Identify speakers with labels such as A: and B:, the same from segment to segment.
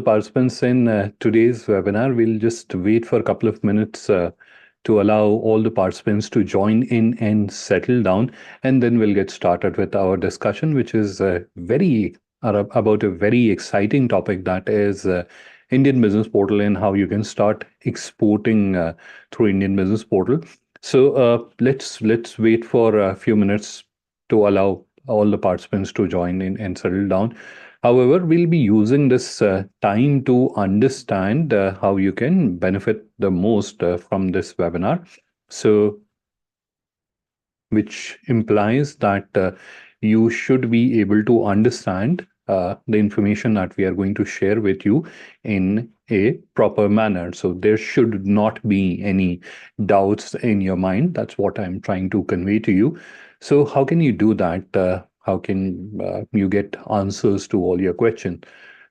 A: participants in today's webinar. We'll just wait for a couple of minutes to allow all the participants to join in and settle down, and then we'll get started with our discussion, which is about a very exciting topic, that is Indian Business Portal and how you can start exporting through Indian Business Portal. So let's wait for a few minutes to allow all the participants to join in and settle down. However, we'll be using this time to understand how you can benefit the most from this webinar. So, which implies that you should be able to understand the information that we are going to share with you in a proper manner. So there should not be any doubts in your mind. That's what I'm trying to convey to you. So how can you do that? How can you get answers to all your questions?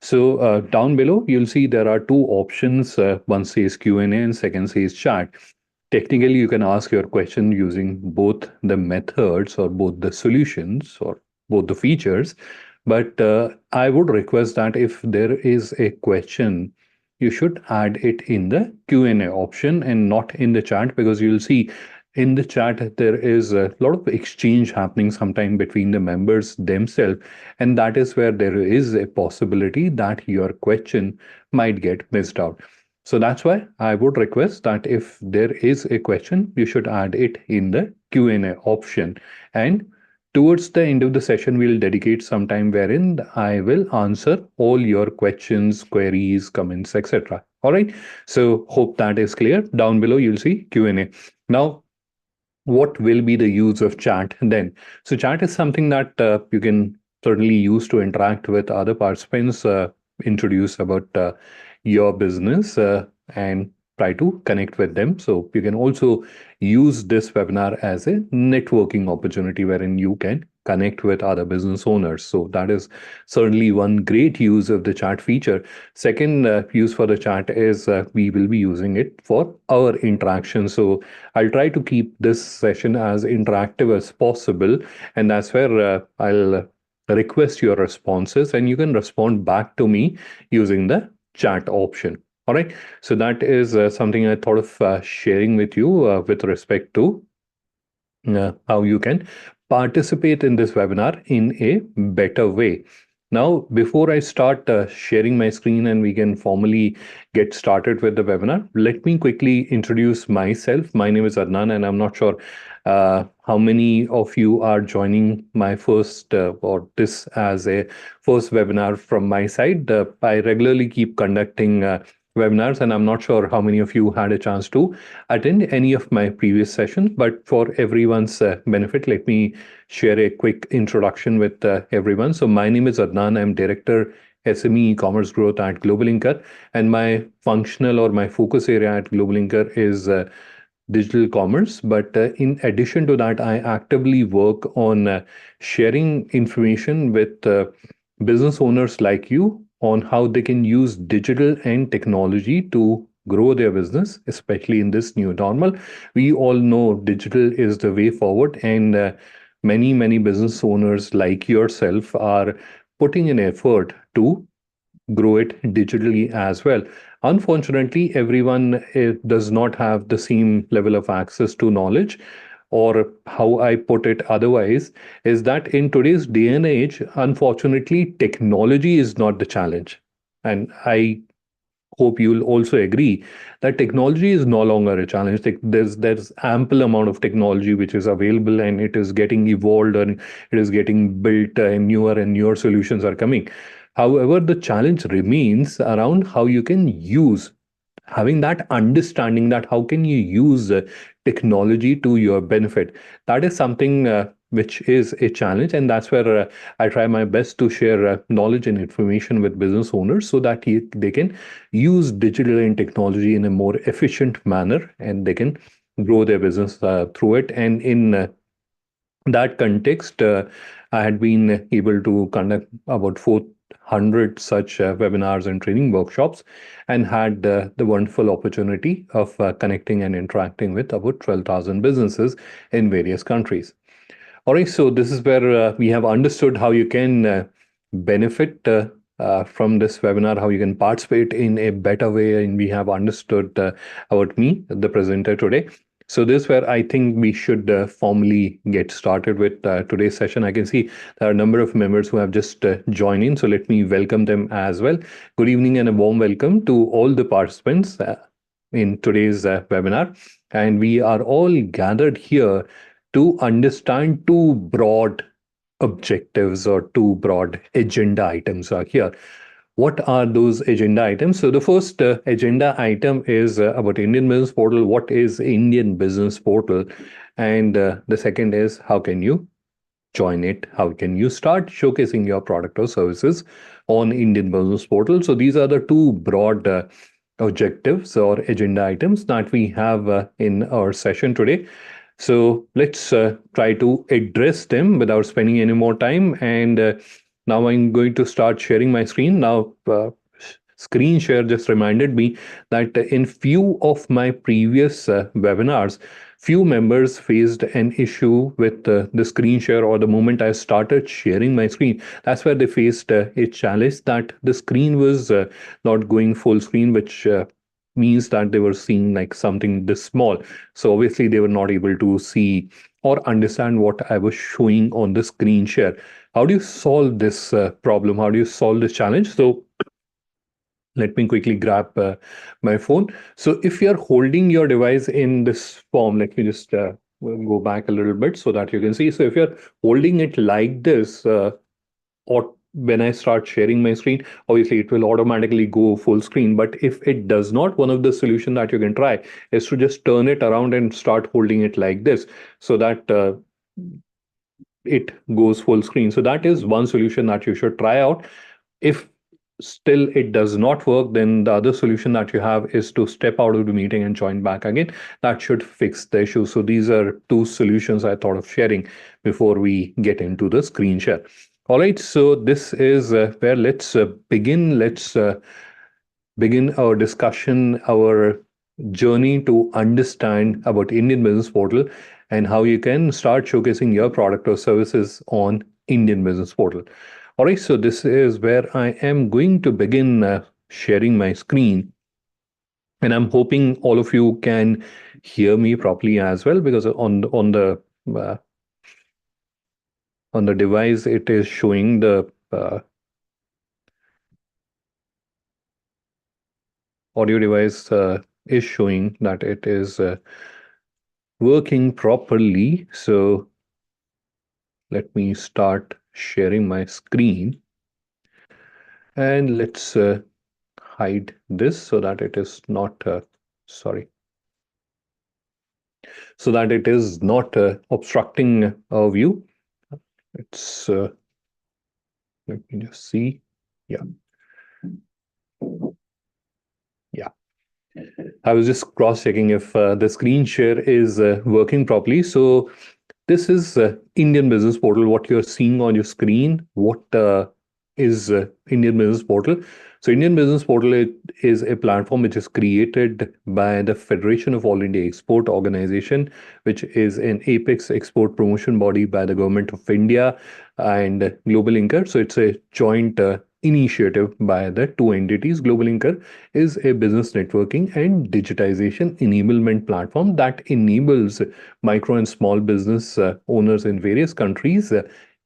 A: So down below, you'll see there are two options. One says Q&A and second says chat. Technically, you can ask your question using both the methods or both the solutions or both the features. But I would request that if there is a question, you should add it in the Q&A option and not in the chat, because you'll see in the chat there is a lot of exchange happening sometime between the members themselves, and that is where there is a possibility that your question might get missed out. So that's why I would request that if there is a question, you should add it in the Q&A option. And towards the end of the session, we'll dedicate some time wherein I will answer all your questions, queries, comments, etc. All right. So hope that is clear. Down below, you'll see Q&A. Now, what will be the use of chat then? So chat is something that you can certainly use to interact with other participants, introduce about your business, and try to connect with them. So you can also use this webinar as a networking opportunity wherein you can connect with other business owners. So that is certainly one great use of the chat feature. Second use for the chat is we will be using it for our interaction. So I'll try to keep this session as interactive as possible, and that's where I'll request your responses, and you can respond back to me using the chat option. All right. So that is something I thought of sharing with you with respect to how you can participate in this webinar in a better way. Now, before I start sharing my screen and we can formally get started with the webinar, let me quickly introduce myself. My name is Adnan, and I'm not sure how many of you are joining my first or this as a first webinar from my side. I regularly keep conducting webinars, and I'm not sure how many of you had a chance to attend any of my previous sessions, but for everyone's benefit, let me share a quick introduction with everyone. So my name is Adnan. I'm Director SME e-commerce growth at Global Inker, and my functional or my focus area at Global Inker is digital commerce. But in addition to that, I actively work on sharing information with business owners like you on how they can use digital and technology to grow their business, especially in this new normal. We all know digital is the way forward, and many business owners like yourself are putting an effort to grow it digitally as well. Unfortunately, everyone does not have the same level of access to knowledge, or how I put it otherwise, is that in today's day and age, unfortunately, technology is not the challenge. And I hope you'll also agree that technology is no longer a challenge. There's ample amount of technology which is available, and it is getting evolved and it is getting built, and newer solutions are coming. However, the challenge remains around how you can use, having that understanding that how can you use technology to your benefit. That is something which is a challenge, and that's where I try my best to share knowledge and information with business owners so that they can use digital and technology in a more efficient manner, and they can grow their business through it. And in that context, I had been able to conduct about 400 such webinars and training workshops, and had the wonderful opportunity of connecting and interacting with about 12,000 businesses in various countries. All right, so this is where we have understood how you can benefit from this webinar, how you can participate in a better way, and we have understood about me, the presenter today. So this is where I think we should formally get started with today's session. I can see there are a number of members who have just joined in, so let me welcome them as well. Good evening and a warm welcome to all the participants in today's webinar. And we are all gathered here to understand two broad objectives or two broad agenda items are here. What are those agenda items? So the first agenda item is about Indian Business Portal. What is Indian Business Portal? And the second is how can you join it? How can you start showcasing your product or services on Indian Business Portal? So these are the two broad objectives or agenda items that we have in our session today. So let's try to address them without spending any more time. And now I'm going to start sharing my screen. Now, screen share just reminded me that in few of my previous webinars, few members faced an issue with the screen share, or the moment I started sharing my screen, that's where they faced a challenge that the screen was not going full screen, which means that they were seeing like something this small. So obviously they were not able to see or understand what I was showing on the screen share. How do you solve this problem? How do you solve this challenge? So let me quickly grab my phone. So if you're holding your device in this form, let me just go back a little bit so that you can see. So if you're holding it like this, or when I start sharing my screen, obviously it will automatically go full screen. But if it does not, one of the solution that you can try is to just turn it around and start holding it like this so that it goes full screen. So that is one solution that you should try out. If still it does not work, then the other solution that you have is to step out of the meeting and join back again. That should fix the issue. So these are two solutions I thought of sharing before we get into the screen share. All right, so this is where let's begin. Let's begin our discussion, our journey to understand about Indian Business Portal and how you can start showcasing your product or services on Indian Business Portal. All right, so this is where I am going to begin sharing my screen. And I'm hoping all of you can hear me properly as well, because uh, on the device it is showing the audio device is showing that it is working properly. So let me start sharing my screen, and let's hide this so that it is not sorry, so that it is not obstructing our view. It's let me just see. Yeah. Yeah. I was just cross-checking if the screen share is working properly. So this is Indian Business Portal. What you're seeing on your screen, what is Indian Business Portal? So Indian Business Portal is a platform which is created by the Federation of All India Export Organization, which is an apex export promotion body by the Government of India and Global Inker. So it's a joint initiative by the two entities. Global Inker is a business networking and digitization enablement platform that enables micro and small business owners in various countries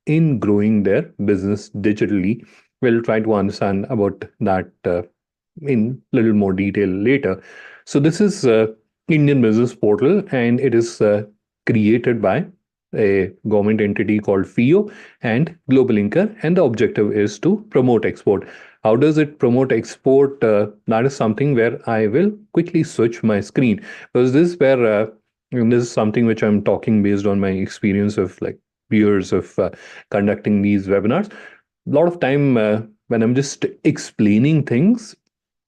A: in growing their business digitally. We'll try to understand about that in little more detail later. So this is Indian Business Portal, and it is created by a government entity called FIO and Global Inker, and the objective is to promote export. How does it promote export? That is something where I will quickly switch my screen, because this is where and this is something which I'm talking based on my experience of like years of conducting these webinars. A lot of time when I'm just explaining things,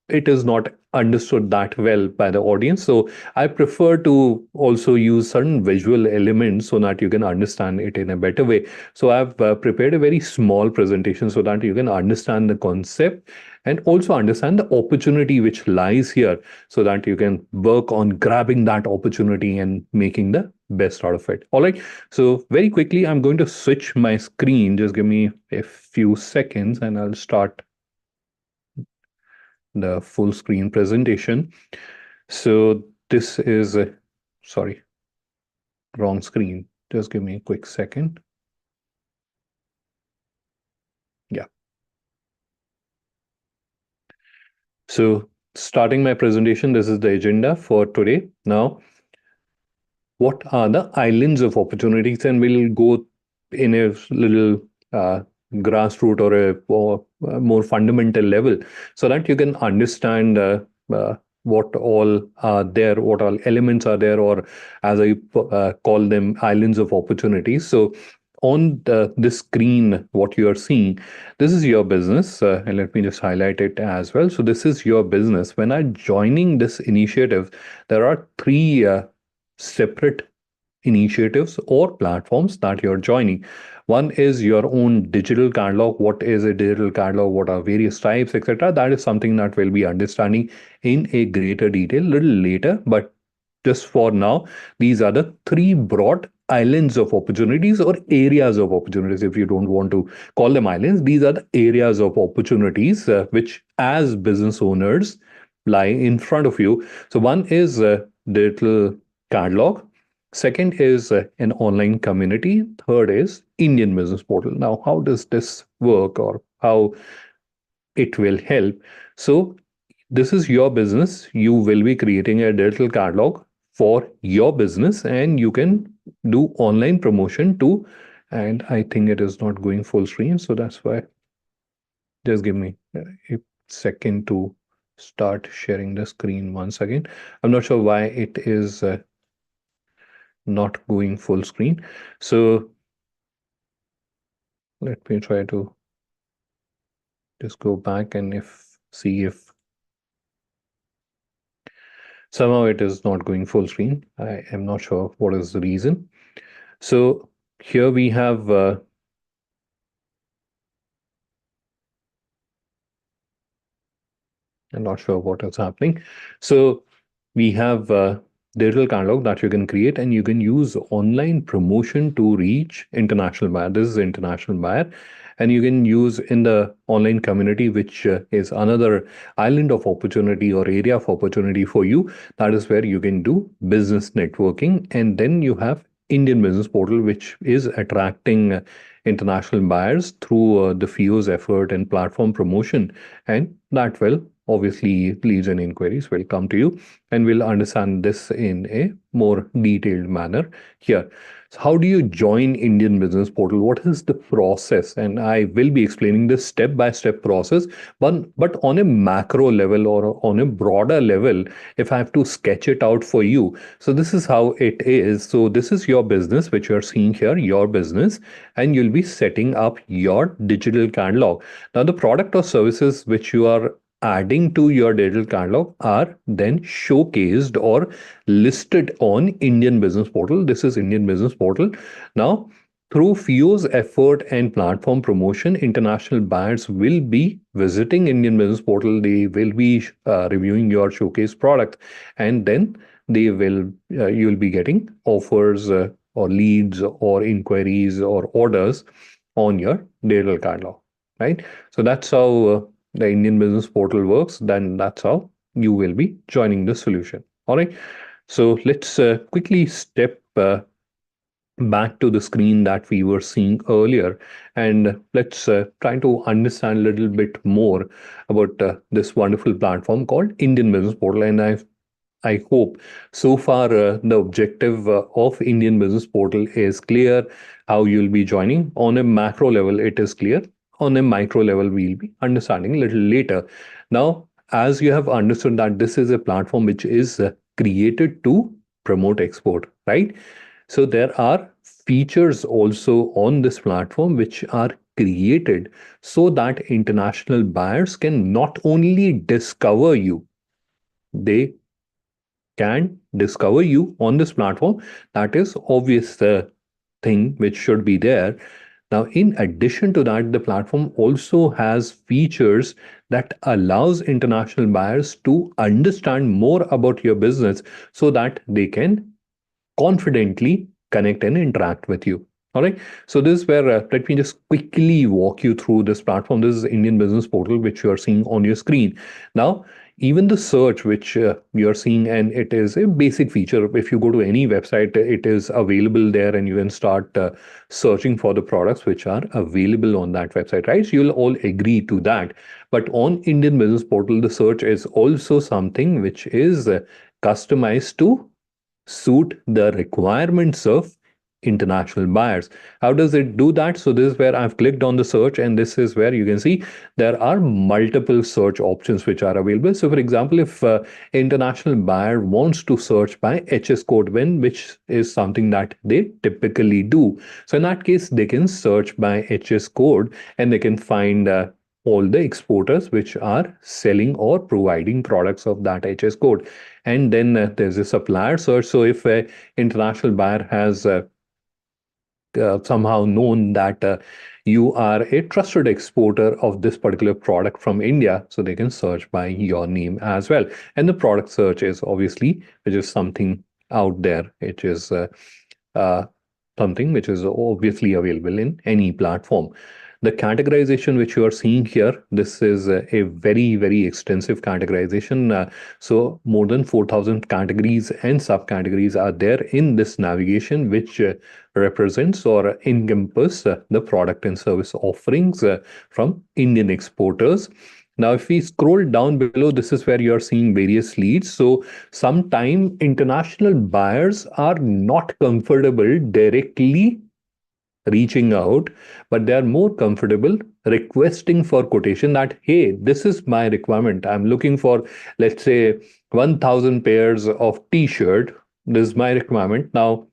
A: it is not understood that well by the audience. So I prefer to also use certain visual elements so that you can understand it in a better way. So I've prepared a very small presentation so that you can understand the concept and also understand the opportunity which lies here, so that you can work on grabbing that opportunity and making the best out of it. All right. So very quickly, I'm going to switch my screen. Just give me a few seconds and I'll start the full screen presentation. So this is, sorry, wrong screen. Just give me a quick second. Yeah. So starting my presentation, this is the agenda for today. Now, what are the islands of opportunities? And we'll go in a little grassroots or a more fundamental level so that you can understand what all are there, what all elements are there, or as I call them, islands of opportunities. So on this screen, what you are seeing, this is your business. And let me just highlight it as well. So this is your business. When I'm joining this initiative, there are three separate initiatives or platforms that you're joining. One is your own digital catalog. What is a digital catalog? What are various types, etc.? That is something that we'll be understanding in a greater detail a little later. But just for now, these are the three broad islands of opportunities or areas of opportunities. If you don't want to call them islands, these are the areas of opportunities which, as business owners, lie in front of you. So one is digital catalog. Second is an online community. Third is Indian Business Portal. Now, how does this work or how it will help? So, this is your business. You will be creating a digital catalog for your business and you can do online promotion too. And I think it is not going full screen. So, that's why just give me a second to start sharing the screen once again. I'm not sure why it is not going full screen. So let me try to just go back and see if somehow it is not going full screen. I am not sure what is the reason. So here we have I'm not sure what is happening. So we have digital catalog that you can create and you can use online promotion to reach international buyer. This is international buyer. And you can use in the online community, which is another island of opportunity or area of opportunity for you. That is where you can do business networking. And then you have Indian Business Portal, which is attracting international buyers through the FIO's effort and platform promotion. And that will obviously leads and inquiries will come to you and we'll understand this in a more detailed manner here. So how do you join Indian Business Portal? What is the process? And I will be explaining this step-by-step process, but on a macro level or on a broader level, if I have to sketch it out for you. So this is how it is. So this is your business, which you're seeing here, your business, and you'll be setting up your digital catalog. Now, the product or services which you are adding to your digital catalog are then showcased or listed on Indian Business Portal. This is Indian Business Portal. Now, through FIO's effort and platform promotion, international buyers will be visiting Indian Business Portal. They will be reviewing your showcase product, and then they will you will be getting offers or leads or inquiries or orders on your digital catalog, right? So that's how the Indian Business Portal works. Then that's how you will be joining the solution. All right. So let's quickly step back to the screen that we were seeing earlier, and let's try to understand a little bit more about this wonderful platform called Indian Business Portal. And I hope so far the objective of Indian Business Portal is clear. How you'll be joining on a macro level, it is clear. On a micro level, we'll be understanding a little later. Now, as you have understood that this is a platform which is created to promote export, right? So there are features also on this platform which are created so that international buyers can not only discover you, they can discover you on this platform. That is obvious thing which should be there. Now, in addition to that, the platform also has features that allows international buyers to understand more about your business so that they can confidently connect and interact with you. All right. So this is where let me just quickly walk you through this platform. This is Indian Business Portal, which you are seeing on your screen. Now, even the search, which you are seeing, and it is a basic feature. If you go to any website, it is available there, and you can start searching for the products which are available on that website, right? So you'll all agree to that. But on Indian Business Portal, the search is also something which is customized to suit the requirements of international buyers. How does it do that? So this is where I've clicked on the search, and this is where you can see there are multiple search options which are available. So for example, if international buyer wants to search by HS code when, which is something that they typically do. So in that case, they can search by HS code and they can find all the exporters which are selling or providing products of that HS code. And then there's a supplier search. So if an international buyer has somehow known that you are a trusted exporter of this particular product from India, so they can search by your name as well. And the product search is obviously, which is something out there, which is uh, something which is obviously available in any platform. The categorization which you are seeing here, this is a very, very extensive categorization. So more than 4,000 categories and subcategories are there in this navigation, which represents or encompass the product and service offerings from Indian exporters. Now, if we scroll down below, this is where you are seeing various leads. So, sometime international buyers are not comfortable directly reaching out, but they are more comfortable requesting for quotation that, hey, this is my requirement. I'm looking for, let's say, 1,000 pairs of t-shirt. This is my requirement. Now,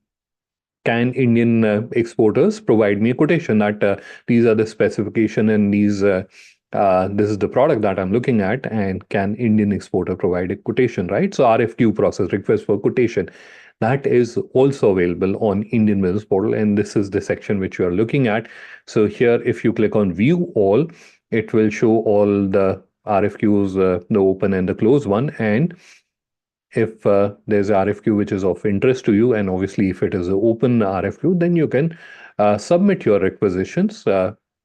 A: can Indian exporters provide me a quotation that these are the specification and this is the product that I'm looking at, and can Indian exporter provide a quotation, right? So RFQ process, request for quotation, that is also available on Indian Business Portal, and this is the section which you are looking at. So here, if you click on View All, it will show all the RFQs, the open and the closed one, and if there's RFQ which is of interest to you, and obviously if it is an open RFQ, then you can submit your requisitions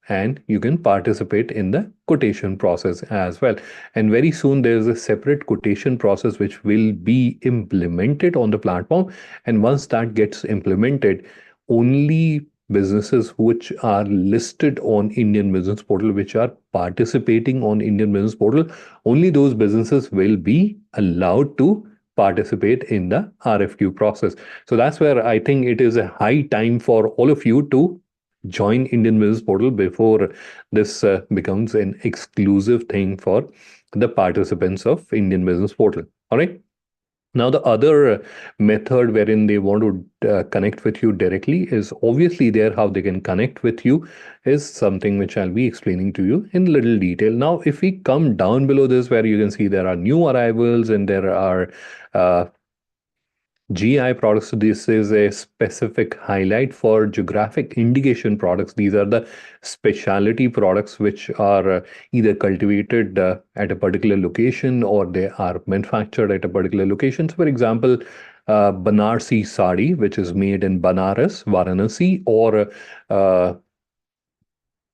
A: and you can participate in the quotation process as well. And very soon there's a separate quotation process which will be implemented on the platform. And once that gets implemented, only businesses which are listed on Indian Business Portal, which are participating on Indian Business Portal, only those businesses will be allowed to participate in the RFQ process. So that's where I think it is a high time for all of you to join Indian Business Portal before this becomes an exclusive thing for the participants of Indian Business Portal. All right. Now, the other method wherein they want to connect with you directly is obviously there. How they can connect with you is something which I'll be explaining to you in little detail. Now, if we come down below this, where you can see there are new arrivals and there are uh, GI products. So this is a specific highlight for geographic indication products. These are the specialty products which are either cultivated at a particular location or they are manufactured at a particular location. So for example, Banarsi sari, which is made in Banaras, Varanasi, or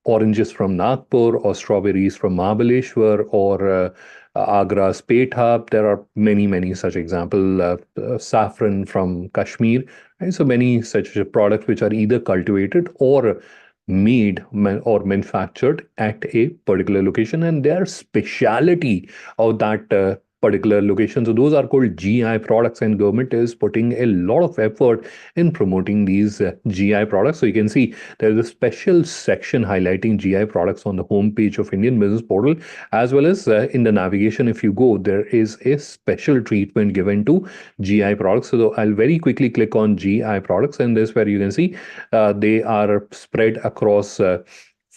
A: oranges from Nagpur or strawberries from Mahabaleshwar or Agra's Petha. There are many, many such examples. Saffron from Kashmir. Right? So many such products which are either cultivated or made or manufactured at a particular location, and their speciality of that particular location. So those are called GI products, and government is putting a lot of effort in promoting these GI products. So you can see there's a special section highlighting GI products on the homepage of Indian Business Portal, as well as in the navigation. If you go, there is a special treatment given to GI products. So I'll very quickly click on GI products, and this is where you can see they are spread across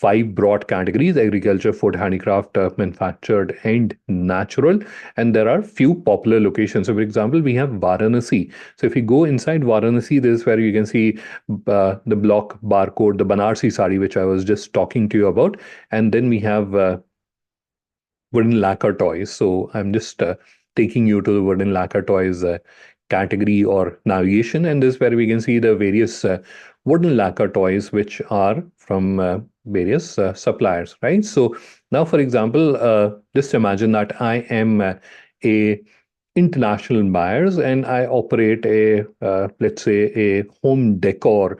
A: five broad categories: agriculture, food, handicraft, manufactured, and natural. And there are few popular locations. So, for example, we have Varanasi. So, if you go inside Varanasi, this is where you can see the block barcode, the Banarsi sari, which I was just talking to you about. And then we have wooden lacquer toys. So, I'm just taking you to the wooden lacquer toys category or navigation, and this is where we can see the various wooden lacquer toys which are from various suppliers, right? So now, for example, just imagine that I am a international buyers and I operate a let's say a home decor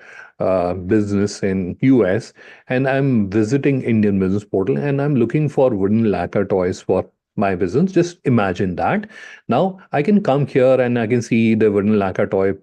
A: business in US, and I'm visiting Indian Business Portal and I'm looking for wooden lacquer toys for my business. Just imagine that. Now I can come here and I can see the wooden lacquer toy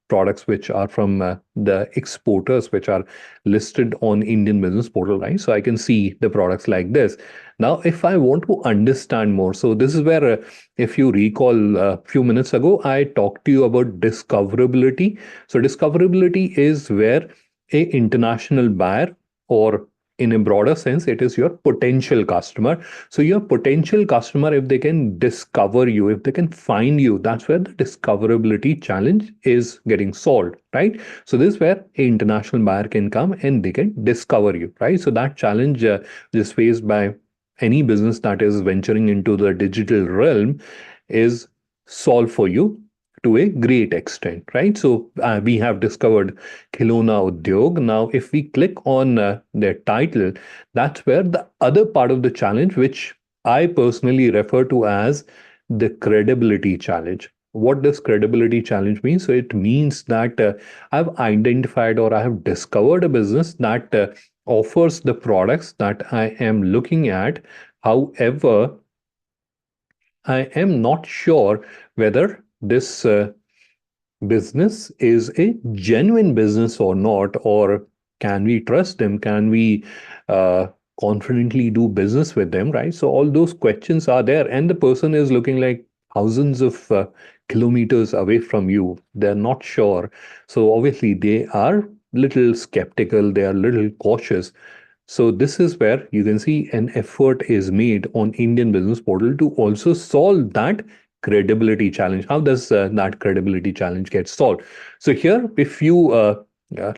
A: products which are from the exporters which are listed on Indian Business Portal, right? So I can see the products like this. Now, if I want to understand more, so this is where, if you recall a few minutes ago, I talked to you about discoverability. So discoverability is where a international buyer, or in a broader sense, it is your potential customer. So your potential customer, if they can discover you, if they can find you, that's where the discoverability challenge is getting solved, right? So this is where an international buyer can come and they can discover you, right? So that challenge is faced by any business that is venturing into the digital realm is solved for you to a great extent, right? So we have discovered Khilona Udyog. Now, if we click on their title, that's where the other part of the challenge, which I personally refer to as the credibility challenge. What does credibility challenge mean? So it means that I've identified or I have discovered a business that offers the products that I am looking at. However, I am not sure whether this business is a genuine business or not, or can we trust them? Can we uh, confidently do business with them, right? So all those questions are there, and the person is looking like thousands of kilometers away from you. They're not sure. So obviously they are little skeptical, they are little cautious. So this is where you can see an effort is made on Indian Business Portal to also solve that credibility challenge. How does that credibility challenge get solved? So here, if you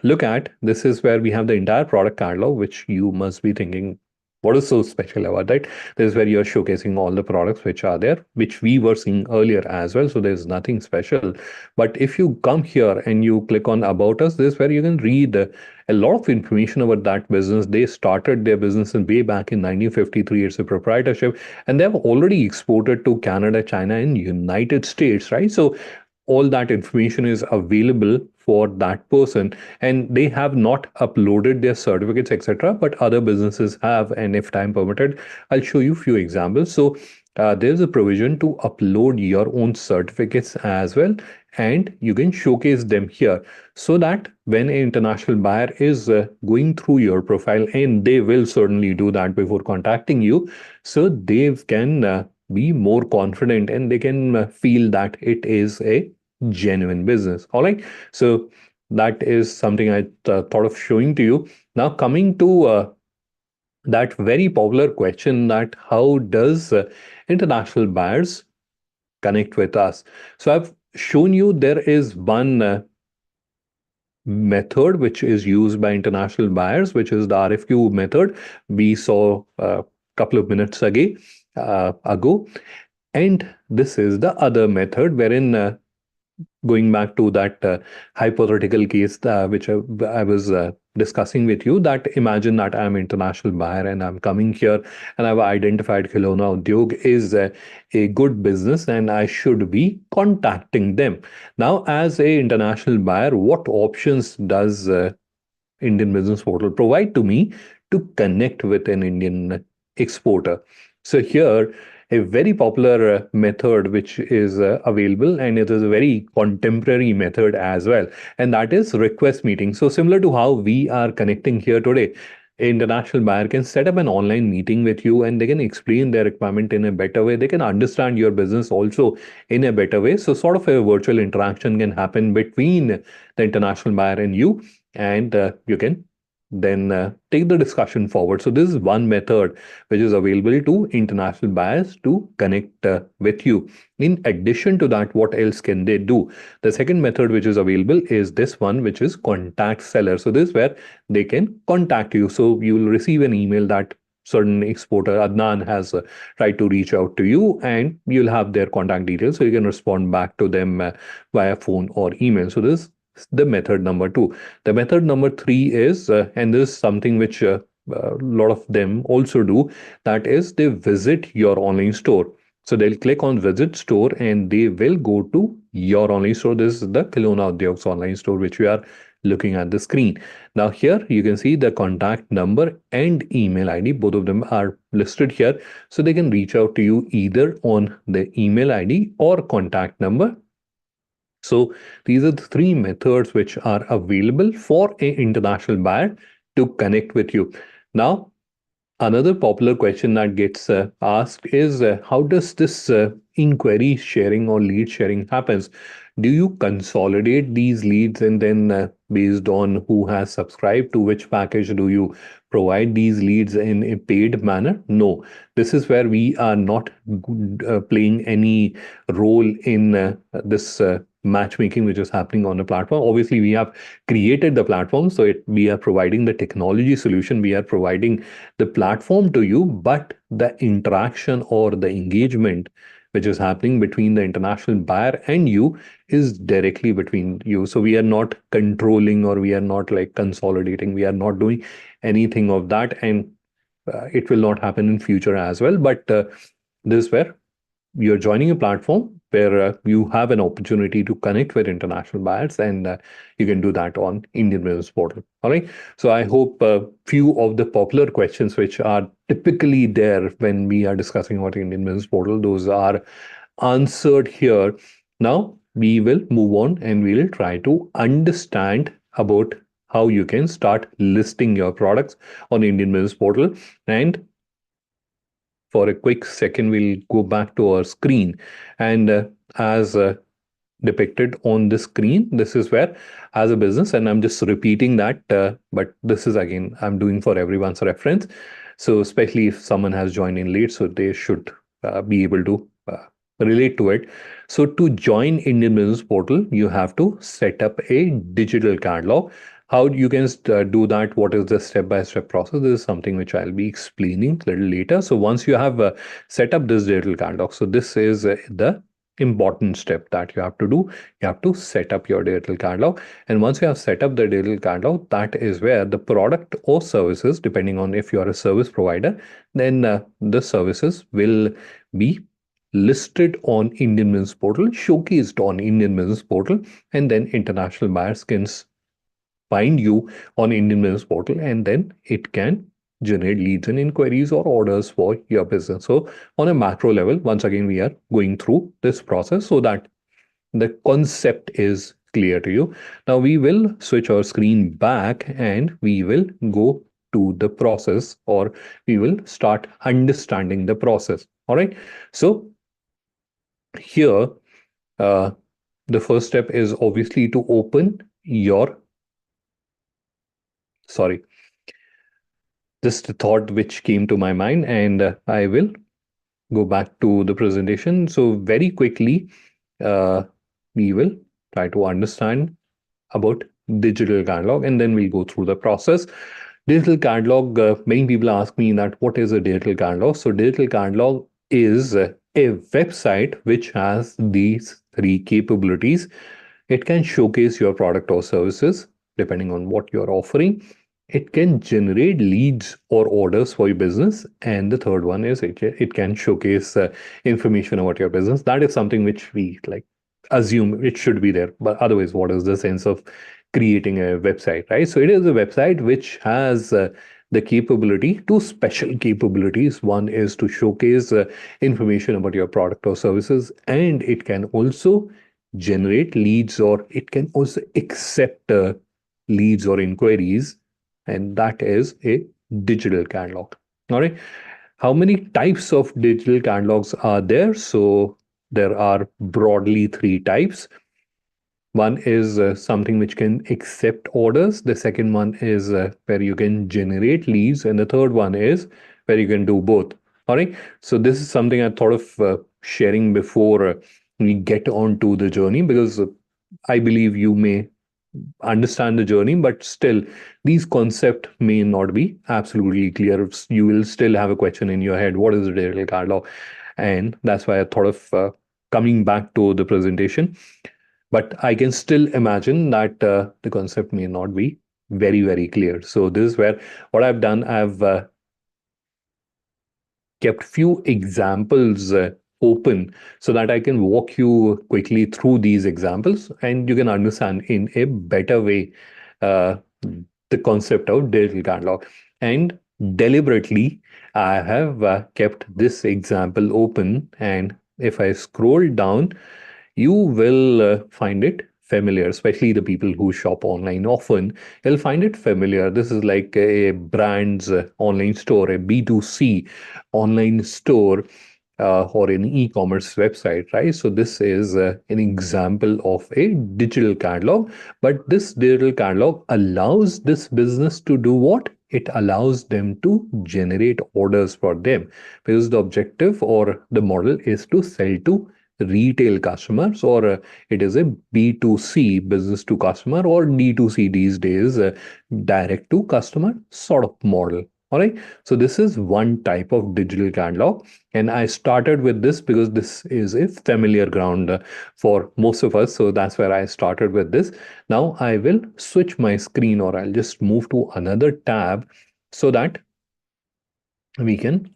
A: look at, this is where we have the entire product catalog, which you must be thinking, what is so special about that? This is where you're showcasing all the products which are there, which we were seeing earlier as well. So there's nothing special. But if you come here and you click on About Us, this is where you can read a lot of information about that business. They started their business in way back in 1953. It's a proprietorship, and they've already exported to Canada, China, and United States, right? So all that information is available for that person, and they have not uploaded their certificates, etc., but other businesses have. And if time permitted, I'll show you a few examples. So there's a provision to upload your own certificates as well, and you can showcase them here, so that when an international buyer is going through your profile, and they will certainly do that before contacting you, so they can be more confident and they can feel that it is a genuine business. All right. So that is something I thought of showing to you. Now, coming to that very popular question, that how does international buyers connect with us? So I've shown you there is one method which is used by international buyers, which is the RFQ method we saw a couple of minutes ago. And this is the other method wherein, going back to that hypothetical case which I was discussing with you, that imagine that I'm an international buyer and I'm coming here and I've identified Khilona Udyog is a good business and I should be contacting them. Now, as a international buyer, what options does Indian Business Portal provide to me to connect with an Indian exporter? So here, a very popular method which is available, and it is a very contemporary method as well, and that is request meeting. So similar to how we are connecting here today, an international buyer can set up an online meeting with you and they can explain their requirement in a better way. They can understand your business also in a better way. So sort of a virtual interaction can happen between the international buyer and you, and you can then take the discussion forward. So this is one method which is available to international buyers to connect with you. In addition to that, what else can they do? The second method which is available is this one, which is contact seller. So this is where they can contact you. So you will receive an email that certain exporter Adnan has tried to reach out to you, and you'll have their contact details, so you can respond back to them via phone or email. So this the method number two. The method number three is, and this is something which a lot of them also do, that is they visit your online store. So they'll click on visit store and they will go to your online store. This is the Khilona Udyog's online store, which we are looking at the screen. Now here you can see the contact number and email ID. Both of them are listed here. So they can reach out to you either on the email ID or contact number. So these are the three methods which are available for an international buyer to connect with you. Now, another popular question that gets asked is how does this inquiry sharing or lead sharing happens? Do you consolidate these leads and then based on who has subscribed to which package do you provide these leads in a paid manner? No, this is where we are not playing any role in this matchmaking which is happening on the platform. Obviously, we have created the platform, so we are providing the technology solution, we are providing the platform to you, but the interaction or the engagement which is happening between the international buyer and you is directly between you. So we are not controlling or we are not like consolidating. We are not doing anything of that, and it will not happen in future as well. But this is where you're joining a platform where you have an opportunity to connect with international buyers, and you can do that on Indian Business Portal. All right. So I hope a few of the popular questions which are typically there when we are discussing about Indian Business Portal, those are answered here. Now we will move on and we will try to understand about how you can start listing your products on Indian Business Portal. And for a quick second, we'll go back to our screen. And as depicted on the screen, this is where, as a business, and I'm just repeating that, but this is again, I'm doing for everyone's reference. So especially if someone has joined in late, so they should be able to relate to it. So to join Indian Business Portal, you have to set up a digital catalog. How you can do that, what is the step-by-step process, this is something which I'll be explaining a little later. So once you have set up this digital catalog, so this is the important step that you have to do. You have to set up your digital catalog, and once you have set up the digital catalog, that is where the product or services, depending on if you are a service provider, then the services will be listed on Indian Business Portal, showcased on Indian Business Portal, and then international buyers can find you on Indian Business Portal, and then it can generate leads and inquiries or orders for your business. So on a macro level, once again, we are going through this process so that the concept is clear to you. Now we will switch our screen back and we will go to the process, or we will start understanding the process. All right. So here, the first step is obviously to open your, sorry, just a thought which came to my mind, and I will go back to the presentation. So very quickly, we will try to understand about digital catalog, and then we'll go through the process. Digital catalog, many people ask me that what is a digital catalog? So digital catalog is a website which has these three capabilities. It can showcase your product or services depending on what you're offering. It can generate leads or orders for your business. And the third one is it can showcase information about your business. That is something which we like assume it should be there. But otherwise, what is the sense of creating a website, right? So it is a website which has the capability, two special capabilities. One is to showcase information about your product or services, and it can also generate leads, or it can also accept leads or inquiries, and that is a digital catalog. All right. How many types of digital catalogs are there? So there are broadly three types. One is something which can accept orders. The second one is where you can generate leads. And the third one is where you can do both. All right. So this is something I thought of sharing before we get on to the journey, because I believe you may understand the journey, but still these concepts may not be absolutely clear. You will still have a question in your head, what is a digital catalog? And that's why I thought of coming back to the presentation. but I can still imagine that the concept may not be very, very clear. So this is where what I've done, I've kept few examples open so that I can walk you quickly through these examples and you can understand in a better way uh, the concept of digital catalog. And deliberately, I have kept this example open. And if I scroll down, you will find it familiar, especially the people who shop online often. You'll find it familiar. This is like a brand's online store, a B2C online store, or an e-commerce website, right? So this is an example of a digital catalog, but this digital catalog allows this business to do what? It allows them to generate orders for them, because the objective or the model is to sell to retail customers, or it is a B2C, business to customer, or D2C these days, direct to customer sort of model. All right. So this is one type of digital catalog. And I started with this because this is a familiar ground for most of us. So that's where I started with this. Now I will switch my screen, or I'll just move to another tab so that we can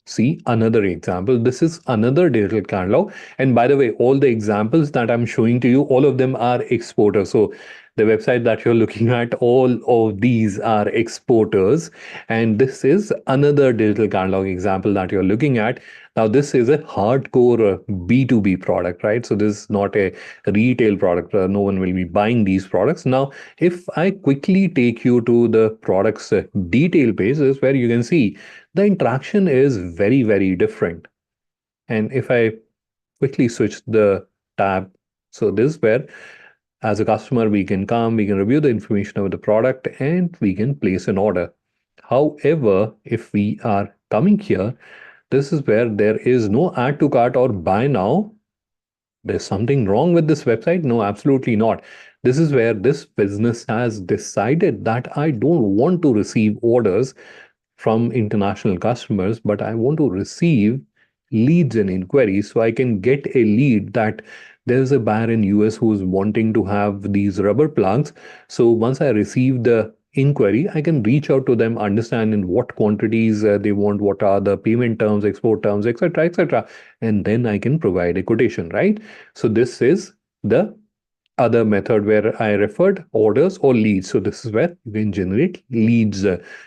A: see another example. This is another digital catalog. And by the way, all the examples that I'm showing to you, all of them are exporters. So the website that you're looking at, all of these are exporters. And this is another digital catalog example that you're looking at. Now, this is a hardcore B2B product, right? So this is not a retail product. No one will be buying these products. Now, if I quickly take you to the products detail page, is where you can see the interaction is very, very different. And if I quickly switch the tab, so this is where as a customer, we can come, we can review the information of the product, and we can place an order. However, if we are coming here, this is where there is no add to cart or buy now. There's something wrong with this website? No, absolutely not. This is where this business has decided that I don't want to receive orders from international customers, but I want to receive leads and inquiries, so I can get a lead that there's a buyer in US who's wanting to have these rubber plugs. So once I receive the inquiry, I can reach out to them, understand in what quantities they want, what are the payment terms, export terms, etc., etc., and then I can provide a quotation, right? So this is the other method where I referred orders or leads. So this is where you can generate leads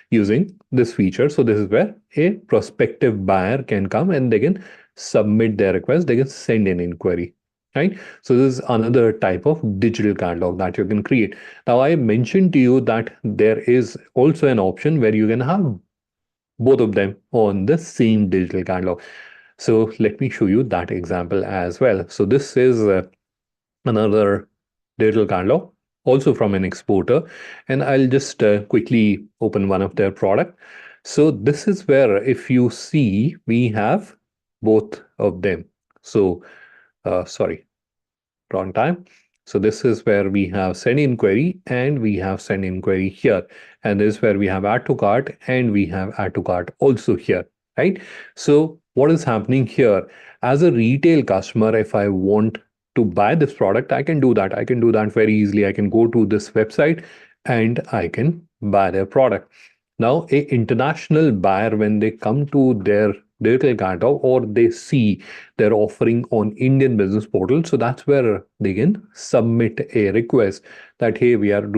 A: using this feature. So this is where a prospective buyer can come and they can submit their request. They can send an inquiry, right? So this is another type of digital catalog that you can create. Now, I mentioned to you that there is also an option where you can have both of them on the same digital catalog. So let me show you that example as well. So this is another digital catalog, also from an exporter. And I'll just quickly open one of their product. So this is where, if you see, we have both of them. So, sorry, wrong time. So this is where we have send inquiry and we have send inquiry here. And this is where we have add to cart and we have add to cart also here, right? So what is happening here? As a retail customer, if I want to buy this product, I can do that. I can do that very easily. I can go to this website and I can buy their product. Now, a international buyer, when they come to their digital catalog or they see their offering on Indian business portal, so that's where they can submit a request that, hey, we are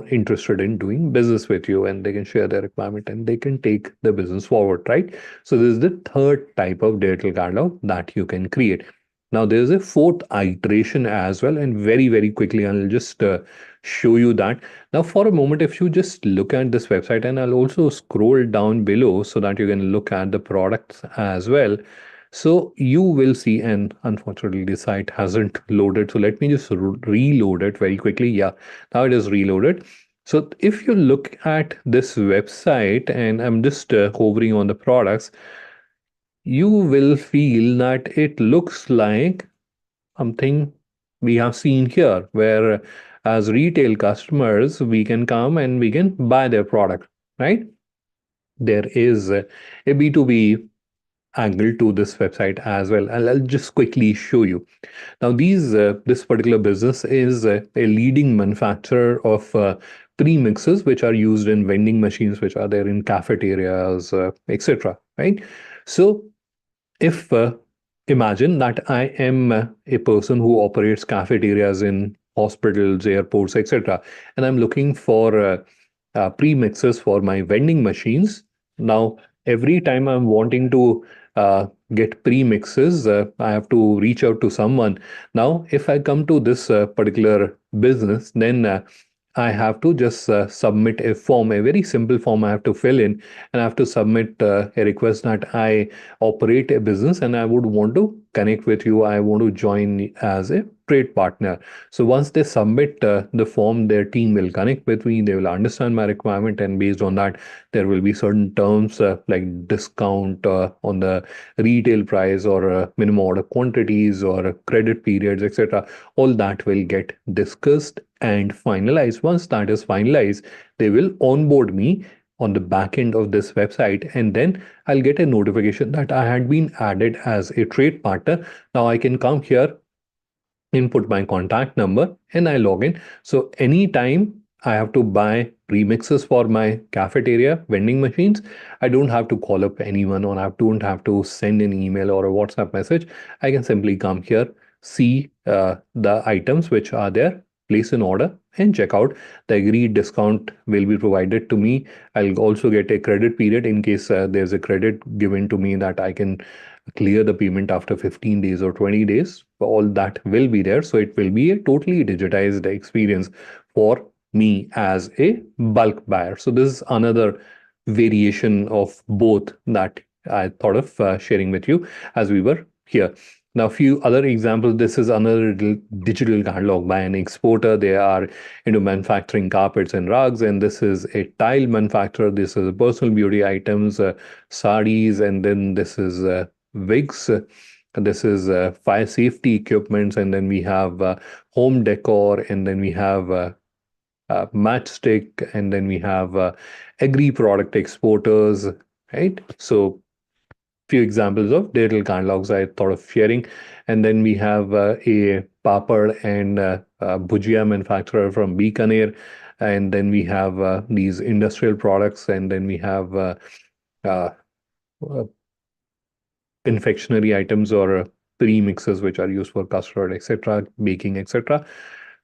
A: interested in doing business with you, and they can share their requirement and they can take the business forward, right? So this is the third type of digital catalog that you can create. Now, there's a fourth iteration as well, and very, very quickly, I'll just show you that. Now, for a moment, if you just look at this website, and I'll also scroll down below so that you can look at the products as well. So you will see, and unfortunately, the site hasn't loaded. So let me just reload it very quickly. Yeah, now it is reloaded. So if you look at this website, and I'm just hovering on the products, you will feel that it looks like something we have seen here, where as retail customers, we can come and we can buy their product, right? There is a B2B angle to this website as well. I'll just quickly show you. Now, this particular business is a leading manufacturer of premixes, which are used in vending machines, which are there in cafeterias, etc. Right? So, if imagine that I am a person who operates cafeterias in hospitals, airports, etc., and I'm looking for premixes for my vending machines. Now, every time I'm wanting to get premixes, I have to reach out to someone. Now, if I come to this particular business, then I have to just submit a form, a very simple form I have to fill in, and I have to submit a request that I operate a business and I would want to connect with you. I want to join as a trade partner. So once they submit the form, their team will connect with me. They will understand my requirement, and based on that, there will be certain terms like discount on the retail price or minimum order quantities or credit periods, etc. All that will get discussed and finalized. Once that is finalized, they will onboard me on the back end of this website, and then I'll get a notification that I had been added as a trade partner. Now I can come here, input my contact number, and I log in. So anytime I have to buy premixes for my cafeteria vending machines, I don't have to call up anyone, or I don't have to send an email or a WhatsApp message. I can simply come here, see the items which are there, place an order, and check out. The agreed discount will be provided to me. I'll also get a credit period in case there's a credit given to me that I can clear the payment after 15 days or 20 days. All that will be there. So it will be a totally digitized experience for me as a bulk buyer. So this is another variation of both that I thought of sharing with you as we were here. Now, a few other examples. This is another digital catalog by an exporter. They are into manufacturing carpets and rugs, and this is a tile manufacturer. This is personal beauty items, sarees, and then this is wigs. This is fire safety equipments, and then we have home decor, and then we have matchstick, and then we have agri product exporters, right? So few examples of digital catalogs I thought of sharing. And then we have a papad and bhujia manufacturer from Bikaner. And then we have these industrial products, and then we have uh, uh, confectionery items or pre-mixes which are used for custard, etc., baking, etc.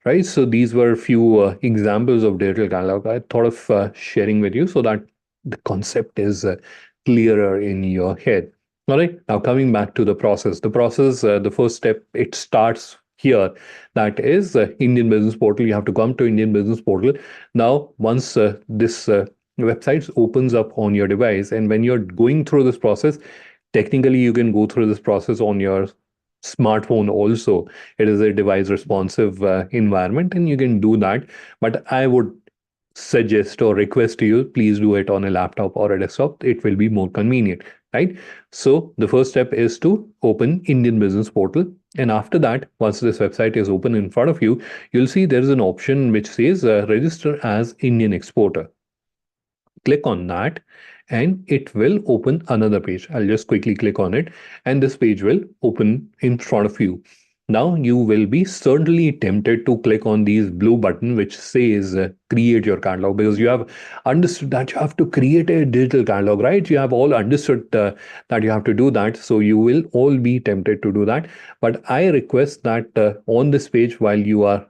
A: Right. So these were a few examples of digital catalog I thought of sharing with you so that the concept is clearer in your head. All right. Now coming back to the process. The process, the first step, it starts here. That is Indian Business Portal. You have to come to Indian Business Portal. Now, once this website opens up on your device, and when you're going through this process, technically you can go through this process on your smartphone also. It is a device responsive environment, and you can do that. But I would suggest or request to you, please do it on a laptop or a desktop. It will be more convenient, right? So the first step is to open Indian Business Portal. And after that, once this website is open in front of you, you'll see there is an option which says register as Indian exporter. Click on that, and it will open another page. I'll just quickly click on it, and this page will open in front of you. Now you will be certainly tempted to click on these blue button which says create your catalog, because you have understood that you have to create a digital catalog, right? You have all understood that you have to do that. So you will all be tempted to do that. But I request that on this page, while you are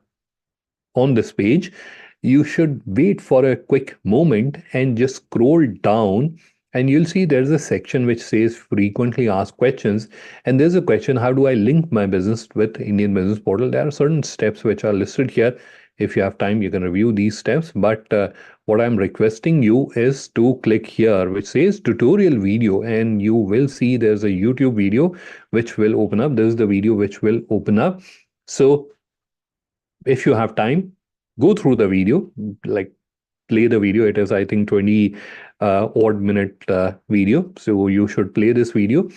A: on this page, you should wait for a quick moment and just scroll down, and you'll see there's a section which says frequently asked questions. And there's a question, how do I link my business with Indian Business Portal? There are certain steps which are listed here. If you have time, you can review these steps. But what I'm requesting you is to click here, which says tutorial video, and you will see there's a YouTube video which will open up. This is the video which will open up. So if you have time, go through the video, like play the video. It is, I think, 20 odd minute video. So you should play this video.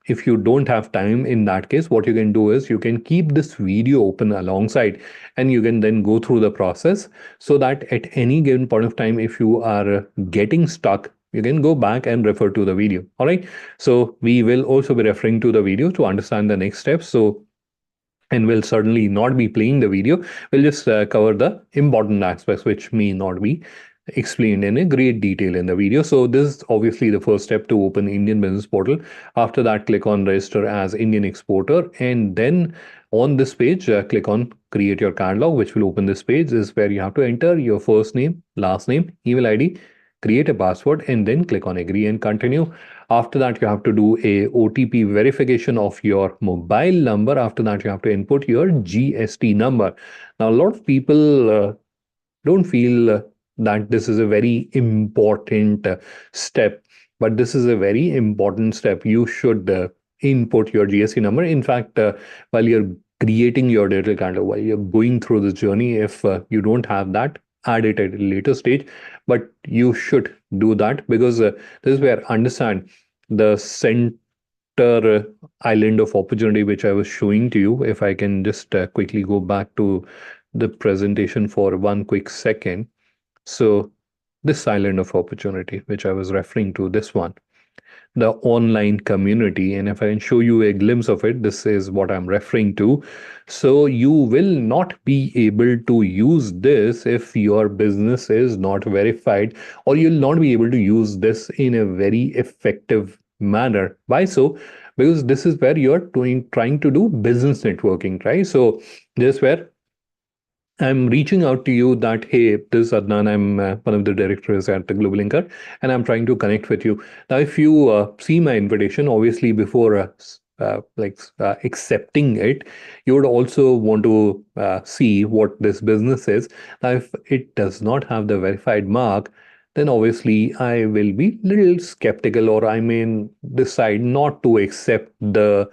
A: If you don't have time, in that case, what you can do is you can keep this video open alongside, and you can then go through the process, so that at any given point of time, if you are getting stuck, you can go back and refer to the video. All right. So we will also be referring to the video to understand the next steps. So, and we'll certainly not be playing the video. We'll just cover the important aspects which may not be explained in a great detail in the video. So this is obviously the first step to open Indian business portal. After that, click on register as Indian exporter, and then on this page, click on create your catalog, which will open this page. This is where you have to enter your first name, last name, email ID, create a password, and then click on agree and continue. After that, you have to do a OTP verification of your mobile number. After that, you have to input your GST number. Now, a lot of people don't feel that this is a very important step, but this is a very important step. You should input your GST number. In fact, while you're creating your digital calendar, while you're going through this journey, if you don't have that, add it at a later stage, but you should do that because this is where understand the center island of opportunity which I was showing to you. If I can just quickly go back to the presentation for one quick second. So this island of opportunity, which I was referring to, this one, the online community. And if I can show you a glimpse of it, this is what I'm referring to. So you will not be able to use this if your business is not verified, or you'll not be able to use this in a very effective manner. Why so? Because this is where you're trying to do business networking, right? So this is where I'm reaching out to you that, hey, this is Adnan. I'm one of the directors at the Global Linker, and I'm trying to connect with you. Now, if you see my invitation, obviously before accepting it, you would also want to see what this business is. Now, if it does not have the verified mark, then obviously I will be little skeptical, or I may decide not to accept the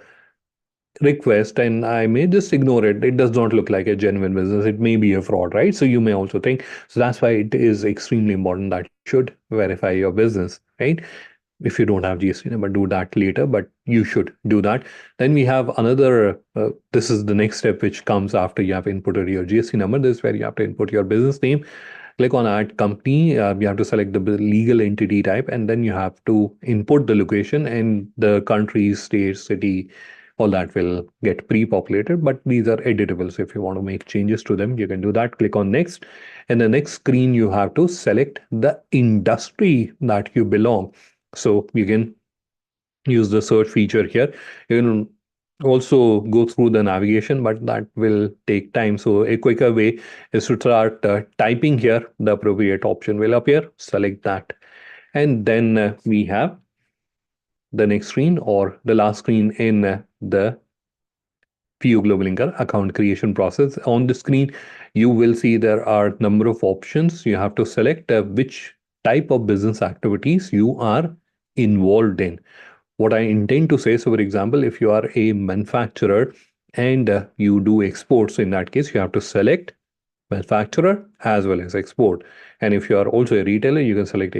A: request and I may just ignore it. It does not look like a genuine business. It may be a fraud, right? So you may also think. So that's why it is extremely important that you should verify your business, right? If you don't have GST number, do that later, but you should do that. Then we have another, this is the next step which comes after you have inputted your GST number. This is where you have to input your business name. Click on add company. You have to select the legal entity type, and then you have to input the location and the country, state, city, all that will get pre-populated, but these are editable. So if you want to make changes to them, you can do that. Click on next. In the next screen, you have to select the industry that you belong. So you can use the search feature here. You can also go through the navigation, but that will take time. So a quicker way is to start typing here. The appropriate option will appear. Select that. And then we have the next screen or the last screen in the PU Global Linker account creation process. On the screen, you will see there are number of options. You have to select which type of business activities you are involved in. What I intend to say, so for example, if you are a manufacturer and you do exports, in that case, you have to select manufacturer as well as export. And if you are also a retailer, you can select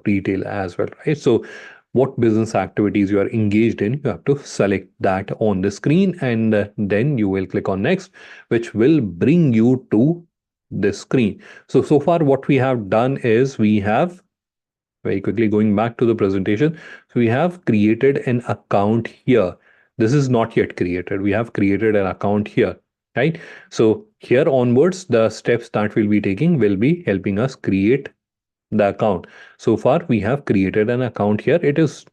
A: retail as well, right? So what business activities you are engaged in, you have to select that on the screen, and then you will click on next, which will bring you to this screen. So far what we have done is we have, very quickly going back to the presentation, so we have created an account here. This is not yet created. We have created an account here, right? So here onwards, the steps that we'll be taking will be helping us create the account. So far, we have created an account here. It is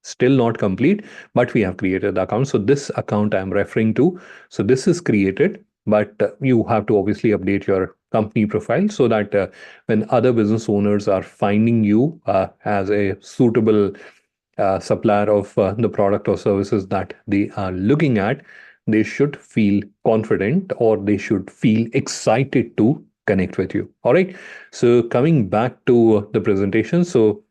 A: still not complete, but we have created the account. So this account I'm referring to, so this is created, but you have to obviously update your company profile so that when other business owners are finding you as a suitable supplier of the product or services that they are looking at, they should feel confident or they should feel excited to connect with you. All right. So coming back to the presentation. So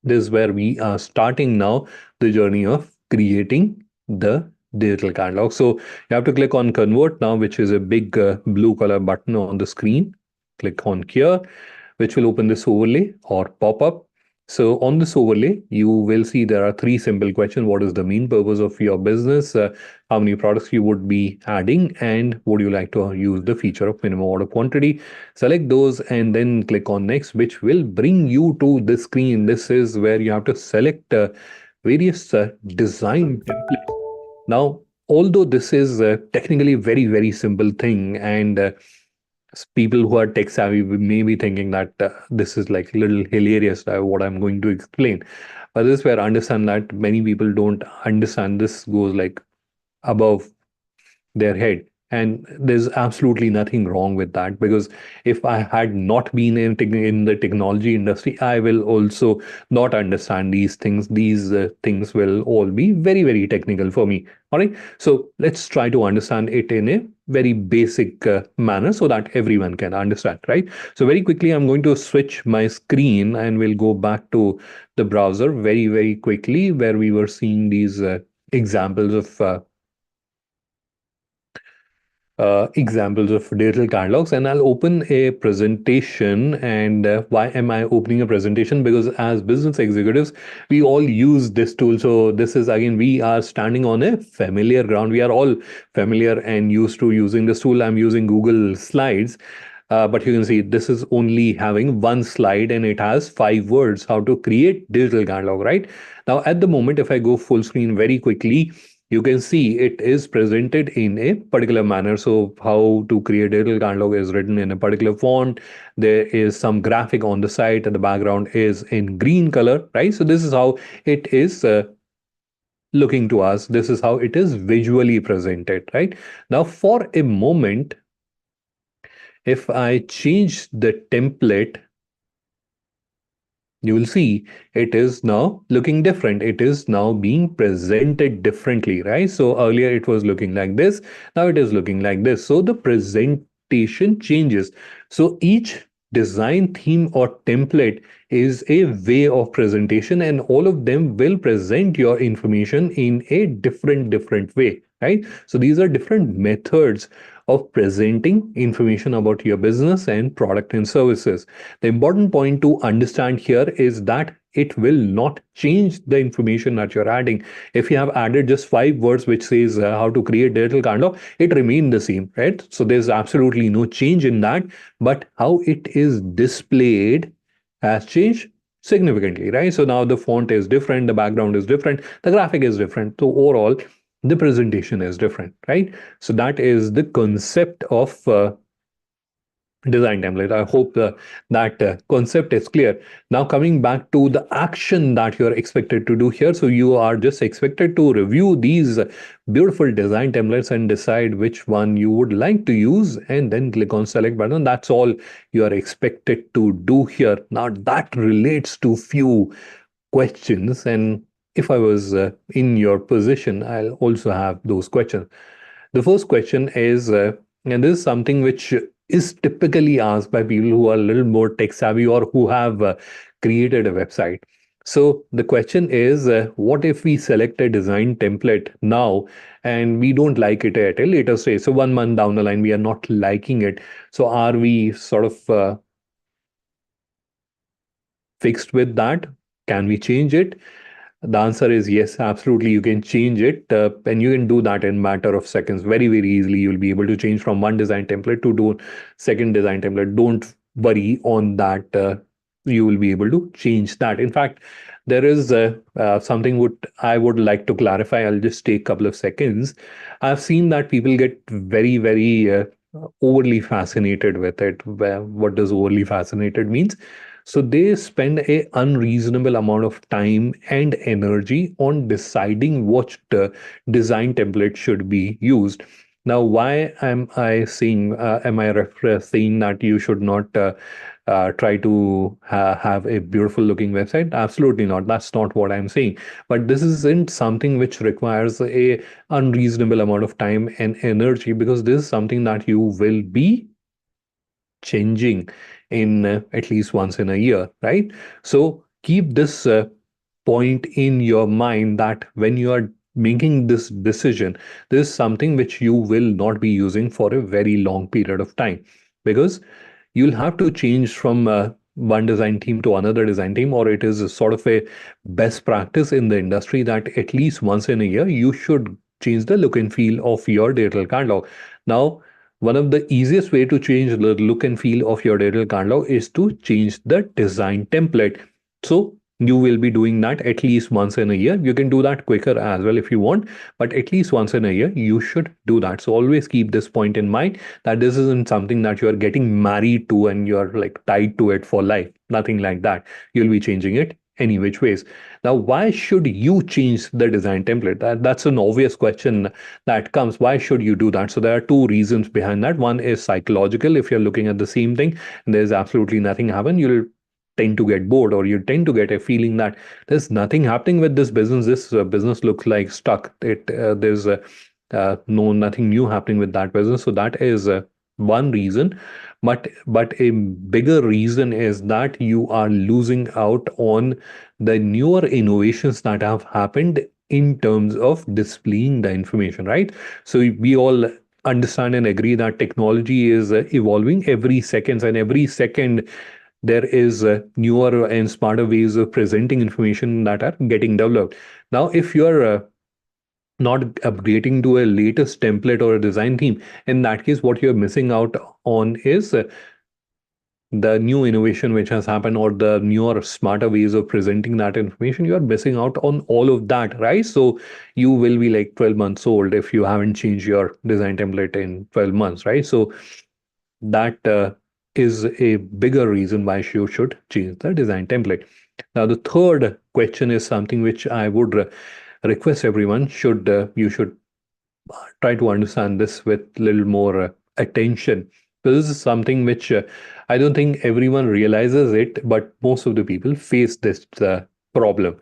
A: this is where we are starting now the journey of creating the digital catalog. So you have to click on convert now, which is a big blue color button on the screen. Click on here, which will open this overlay or pop up. So on this overlay, you will see there are three simple questions. What is the main purpose of your business? How many products you would be adding? And would you like to use the feature of minimum order quantity? Select those and then click on next, which will bring you to the screen. This is where you have to select various design templates. Now, although this is technically very, very simple thing, and people who are tech savvy may be thinking that this is like little hilarious what I'm going to explain. But this is where I understand that many people don't understand this goes like above their head. And there's absolutely nothing wrong with that, because if I had not been in the technology industry, I will also not understand these things. These things will all be very, very technical for me. All right. So let's try to understand it in a very basic manner so that everyone can understand, right? So very quickly, I'm going to switch my screen and we'll go back to the browser very, very quickly, where we were seeing these examples of examples of digital catalogs, and I'll open a presentation. And why am I opening a presentation? Because as business executives, we all use this tool. So this is again, we are standing on a familiar ground. We are all familiar and used to using this tool. I'm using Google Slides. But you can see this is only having one slide and it has 5 words, how to create digital catalog, right? Now, at the moment, if I go full screen very quickly, you can see it is presented in a particular manner. So how to create digital catalog is written in a particular font. There is some graphic on the side and the background is in green color, right? So this is how it is looking to us. This is how it is visually presented, right? Now, for a moment, if I change the template, you will see it is now looking different. It is now being presented differently, right? So earlier it was looking like this. Now it is looking like this. So the presentation changes. So each design theme or template is a way of presentation, and all of them will present your information in a different way, right? So these are different methods of presenting information about your business and product and services. The important point to understand here is that it will not change the information that you're adding. If you have added just 5 words which says how to create digital catalog, it remains the same, right? So there's absolutely no change in that, but how it is displayed has changed significantly, right? So now the font is different, the background is different, the graphic is different. So overall, the presentation is different, right? So that is the concept of design template. I hope that concept is clear. Now, coming back to the action that you're expected to do here. So you are just expected to review these beautiful design templates and decide which one you would like to use, and then click on select button. That's all you are expected to do here. Now, that relates to few questions, and if I was in your position, I'll also have those questions. The first question is, and this is something which is typically asked by people who are a little more tech savvy or who have created a website. So the question is, what if we select a design template now and we don't like it at a later stage? So 1 month down the line, we are not liking it. So are we sort of fixed with that? Can we change it? The answer is yes, absolutely. You can change it, and you can do that in matter of seconds, very, very easily. You'll be able to change from one design template to do second design template. Don't worry on that. You will be able to change that. In fact, there is something what I would like to clarify. I'll just take a couple of seconds. I've seen that people get very, very overly fascinated with it. What does overly fascinated means? So they spend a unreasonable amount of time and energy on deciding what design template should be used. Now, why am I saying, saying that you should not try to have a beautiful looking website? Absolutely not. That's not what I'm saying. But this isn't something which requires a unreasonable amount of time and energy, because this is something that you will be changing in at least once in a year, right? So keep this point in your mind that when you are making this decision, this is something which you will not be using for a very long period of time, because you'll have to change from one design team to another design team, or it is a sort of a best practice in the industry that at least once in a year you should change the look and feel of your digital catalog. Now, one of the easiest way to change the look and feel of your digital catalog is to change the design template. So you will be doing that at least once in a year. You can do that quicker as well if you want, but at least once in a year you should do that. So always keep this point in mind, that this isn't something that you are getting married to and you're like tied to it for life. Nothing like that. You'll be changing it any which ways. Now, why should you change the design template? That's an obvious question that comes. Why should you do that? So there are two reasons behind that. One is psychological. If you're looking at the same thing and there's absolutely nothing happen, you'll tend to get bored, or you tend to get a feeling that there's nothing happening with this business. This business looks like stuck. There's nothing new happening with that business. So that is one reason. But a bigger reason is that you are losing out on the newer innovations that have happened in terms of displaying the information, right? So we all understand and agree that technology is evolving every seconds, and every second there is newer and smarter ways of presenting information that are getting developed. Now, if you're not updating to a latest template or a design theme, in that case, what you're missing out on is the new innovation which has happened, or the newer smarter ways of presenting that information. You are missing out on all of that, right? So you will be like 12 months old if you haven't changed your design template in 12 months, right? So that is a bigger reason why you should change the design template. Now, the third question is something which I would request everyone should you should try to understand this with a little more attention. This is something which I don't think everyone realizes it, but most of the people face this problem.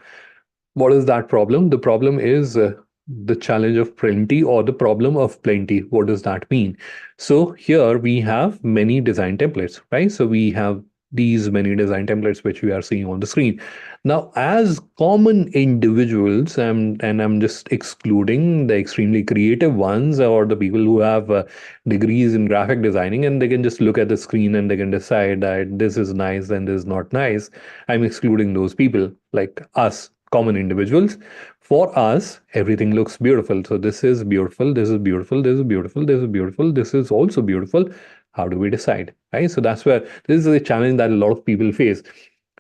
A: What is that problem? The problem is the challenge of plenty, or the problem of plenty. What does that mean? So here we have many design templates, right? So we have these many design templates which we are seeing on the screen. Now, as common individuals, and I'm just excluding the extremely creative ones, or the people who have degrees in graphic designing, and they can just look at the screen and they can decide that this is nice and this is not nice. I'm excluding those people like us, common individuals. For us, everything looks beautiful. So this is beautiful, this is beautiful, this is beautiful, this is beautiful, this is also beautiful. How do we decide? Right? So that's where this is a challenge that a lot of people face.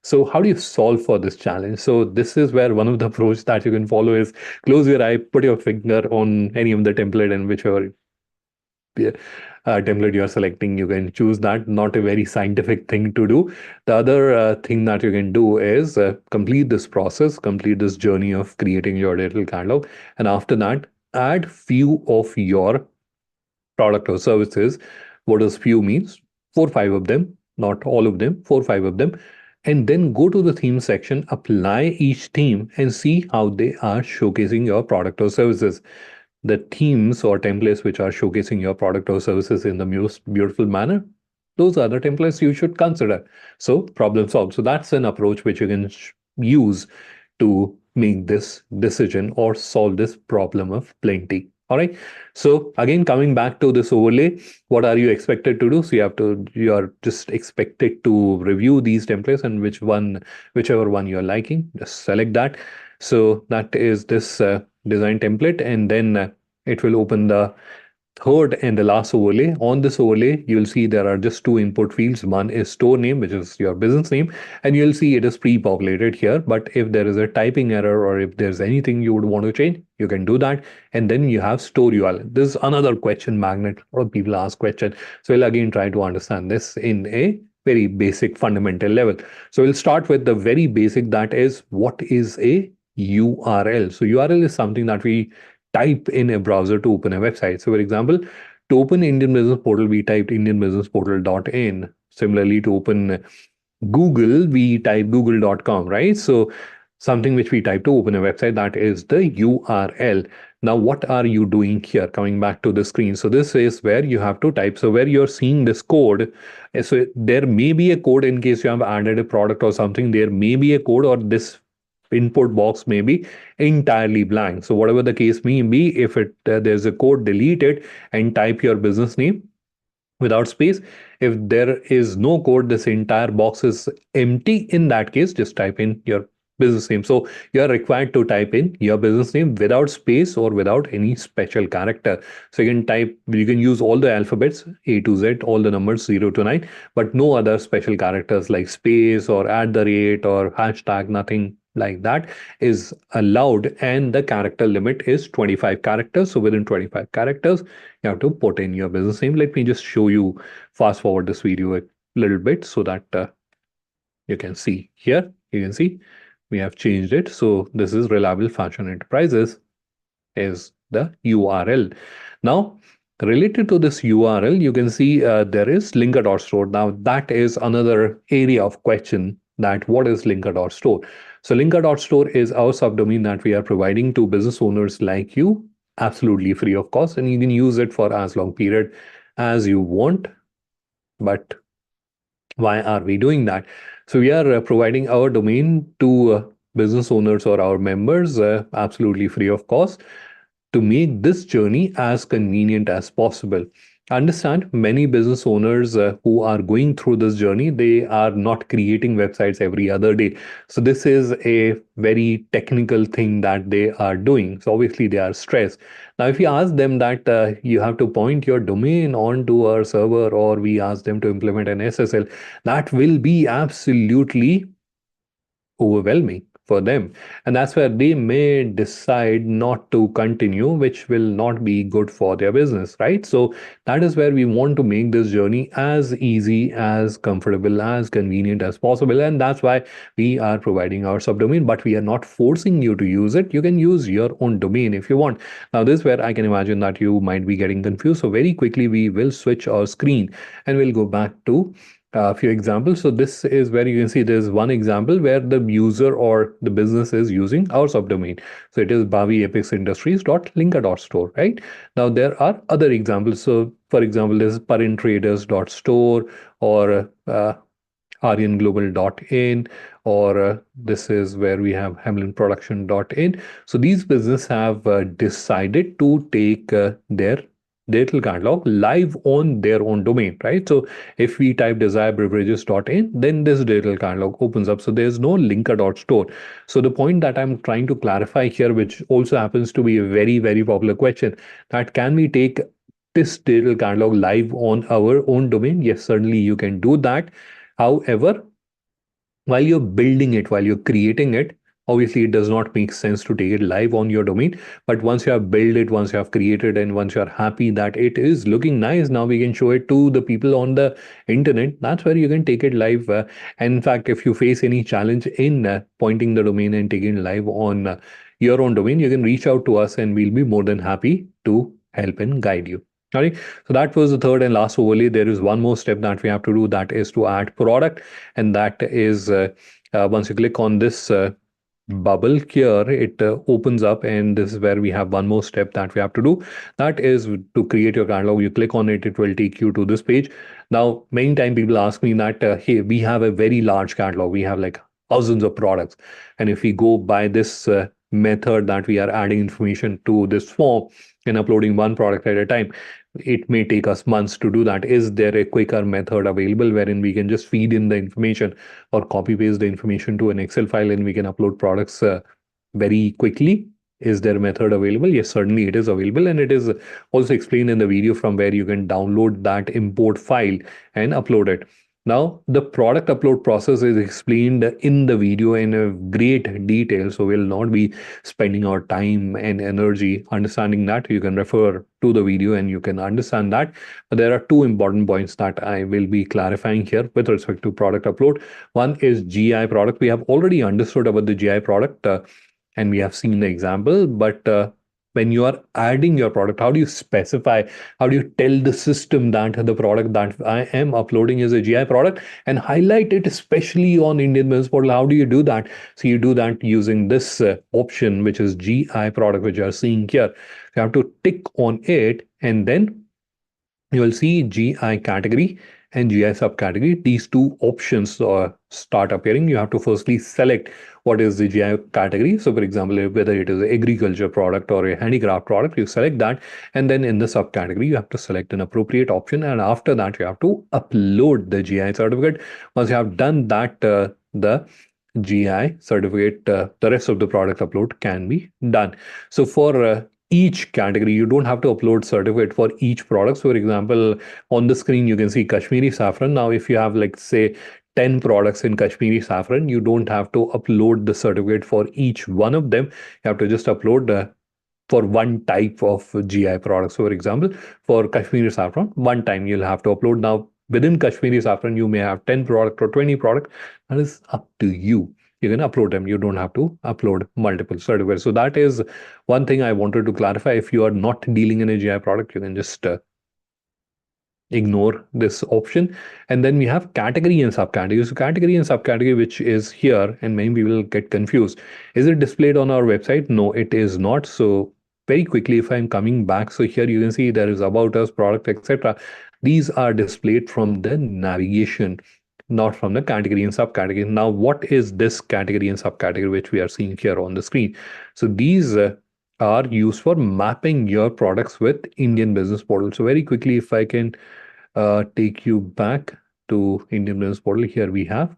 A: So how do you solve for this challenge? So this is where one of the approach that you can follow is close your eye, put your finger on any of the template, and whichever template you are selecting, you can choose that. Not a very scientific thing to do. The other thing that you can do is complete this process, complete this journey of creating your digital catalog, and after that, add few of your product or services. What does few means? 4 or 5 of them, not all of them, 4 or 5 of them, and then go to the theme section, apply each theme, and see how they are showcasing your product or services. The themes or templates which are showcasing your product or services in the most beautiful manner, those are the templates you should consider. So problem solved. So that's an approach which you can use to make this decision or solve this problem of plenty. All right. So again, coming back to this overlay, what are you expected to do? So you are just expected to review these templates, and whichever one you're liking, just select that. So that is this design template, and then it will open the third and the last overlay. On this overlay, you'll see there are just two input fields. One is store name, which is your business name, and you'll see it is pre-populated here. But if there is a typing error, or if there's anything you would want to change, you can do that. And then you have store URL. This is another question magnet. A lot of people ask question. So we'll again try to understand this in a very basic fundamental level. So we'll start with the very basic, that is, what is a URL? So URL is something that we type in a browser to open a website. So for example, to open Indian Business Portal, we typed indianbusinessportal.in. Similarly, to open Google, we type google.com, right? So something which we type to open a website, that is the URL. Now, what are you doing here? Coming back to the screen. So this is where you have to type. So where you're seeing this code, so there may be a code in case you have added a product or something. There may be a code, or this input box may be entirely blank. So whatever the case may be, if there's a code, delete it and type your business name. without space. If there is no code, this entire box is empty. In that case, just type in your business name. So you are required to type in your business name without space or without any special character. So you can use all the alphabets A to Z, all the numbers 0 to 9, but no other special characters like space or at the rate or hashtag, nothing like that is allowed. And the character limit is 25 characters. So within 25 characters, you have to put in your business name. Let me just show you, fast forward this video a little bit so that you can see here. You can see we have changed it. So this is Reliable Fashion Enterprises is the URL. Now, related to this URL, you can see there is Linker.store. Now, that is another area of question, that what is Linker.store? So Linker.store is our subdomain that we are providing to business owners like you, absolutely free of cost, and you can use it for as long period as you want. But why are we doing that? So we are providing our domain to business owners or our members absolutely free of cost, to make this journey as convenient as possible. Understand, many business owners who are going through this journey, they are not creating websites every other day. So this is a very technical thing that they are doing. So obviously they are stressed. Now, if you ask them that you have to point your domain onto our server, or we ask them to implement an SSL, that will be absolutely overwhelming for them, and that's where they may decide not to continue, which will not be good for their business, right? So that is where we want to make this journey as easy, as comfortable, as convenient as possible, and that's why we are providing our subdomain. But we are not forcing you to use it. You can use your own domain if you want. Now, this is where I can imagine that you might be getting confused, so very quickly we will switch our screen and we'll go back to a few examples. So this is where you can see there's one example where the user or the business is using our subdomain. So it is bhaviapexindustries.linker.store, right? Now there are other examples. So for example, there's parintraders.store or aryanglobal.in, or this is where we have hamlinproduction.in. So these businesses have decided to take their digital catalog live on their own domain, right? So if we type desirebeverages.in, then this digital catalog opens up. So there's no linker.store. So the point that I'm trying to clarify here, which also happens to be a very, very popular question, that can we take this digital catalog live on our own domain? Yes, certainly you can do that. However, while you're building it, while you're creating it, obviously it does not make sense to take it live on your domain. But once you have built it, once you have created, and once you're happy that it is looking nice, now we can show it to the people on the internet. That's where you can take it live. And in fact, if you face any challenge in pointing the domain and taking it live on your own domain, you can reach out to us and we'll be more than happy to help and guide you. All right. So that was the third and last overlay. There is one more step that we have to do, that is to add product. And that is once you click on this bubble here, it opens up, and this is where we have one more step that we have to do. That is to create your catalog. You click on it, it will take you to this page. Now, many times people ask me that, hey, we have a very large catalog. We have like thousands of products. And if we go by this method that we are adding information to this form and uploading one product at a time, it may take us months to do that. Is there a quicker method available wherein we can just feed in the information or copy paste the information to an Excel file and we can upload products very quickly? Is there a method available? Yes, certainly it is available, and it is also explained in the video from where you can download that import file and upload it. Now, the product upload process is explained in the video in a great detail, so we'll not be spending our time and energy understanding that. You can refer to the video and you can understand that. But there are two important points that I will be clarifying here with respect to product upload. One is GI product. We have already understood about the GI product and we have seen the example, but when you are adding your product, how do you specify, how do you tell the system that the product that I am uploading is a GI product and highlight it especially on Indian Business Portal? How do you do that? So you do that using this option, which is GI product, which you are seeing here. You have to tick on it, and then you will see GI category, and GI subcategory, these two options start appearing. You have to firstly select what is the GI category. So for example, whether it is an agriculture product or a handicraft product, you select that, and then in the subcategory, you have to select an appropriate option, and after that, you have to upload the GI certificate. Once you have done that, the GI certificate, the rest of the product upload can be done. So for each category, you don't have to upload certificate for each product. So for example, on the screen, you can see Kashmiri saffron. Now, if you have like say 10 products in Kashmiri saffron, you don't have to upload the certificate for each one of them. You have to just upload for one type of GI product. So for example, for Kashmiri saffron, one time you'll have to upload. Now, within Kashmiri saffron, you may have 10 product or 20 product. That is up to you. You can upload them. You don't have to upload multiple certificates. So that is one thing I wanted to clarify. If you are not dealing in a GI product, you can just ignore this option. And then we have category and subcategory. So category and subcategory, which is here, and many people get confused. Is it displayed on our website? No, it is not. So very quickly, if I'm coming back, so here you can see there is about us, product, etc. These are displayed from the navigation, not from the category and subcategory. Now, what is this category and subcategory which we are seeing here on the screen? So these are used for mapping your products with Indian Business Portal. So very quickly, if I can take you back to Indian Business Portal, here we have.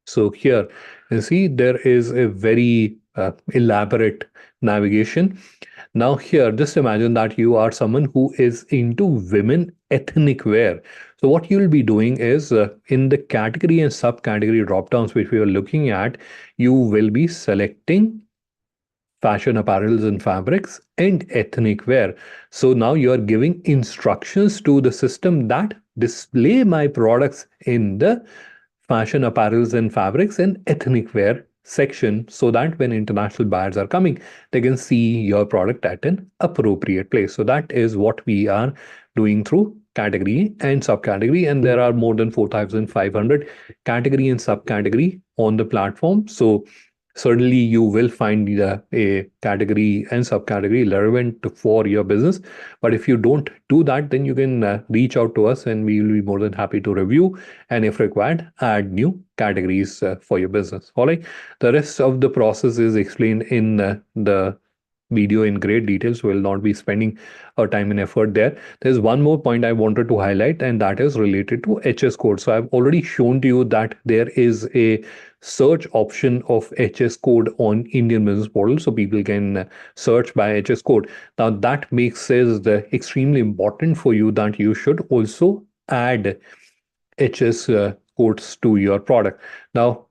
A: So here you see there is a very elaborate navigation. Now here, just imagine that you are someone who is into women ethnic wear. So what you'll be doing is in the category and subcategory drop downs which we are looking at, you will be selecting fashion apparels and fabrics and ethnic wear. So now you are giving instructions to the system that display my products in the fashion apparels and fabrics and ethnic wear section, so that when international buyers are coming, they can see your product at an appropriate place. So that is what we are doing through category and subcategory. And there are more than 4,500 category and subcategory on the platform. So certainly you will find a category and subcategory relevant for your business. But if you don't do that, then you can reach out to us and we will be more than happy to review and if required, add new categories for your business. All right. The rest of the process is explained in the video in great detail, so we'll not be spending our time and effort there. There's one more point I wanted to highlight, and that is related to HS code. So I've already shown to you that there is a search option of HS code on Indian Business Portal, so people can search by HS code. Now that makes it extremely important for you that you should also add HS codes to your product. Now,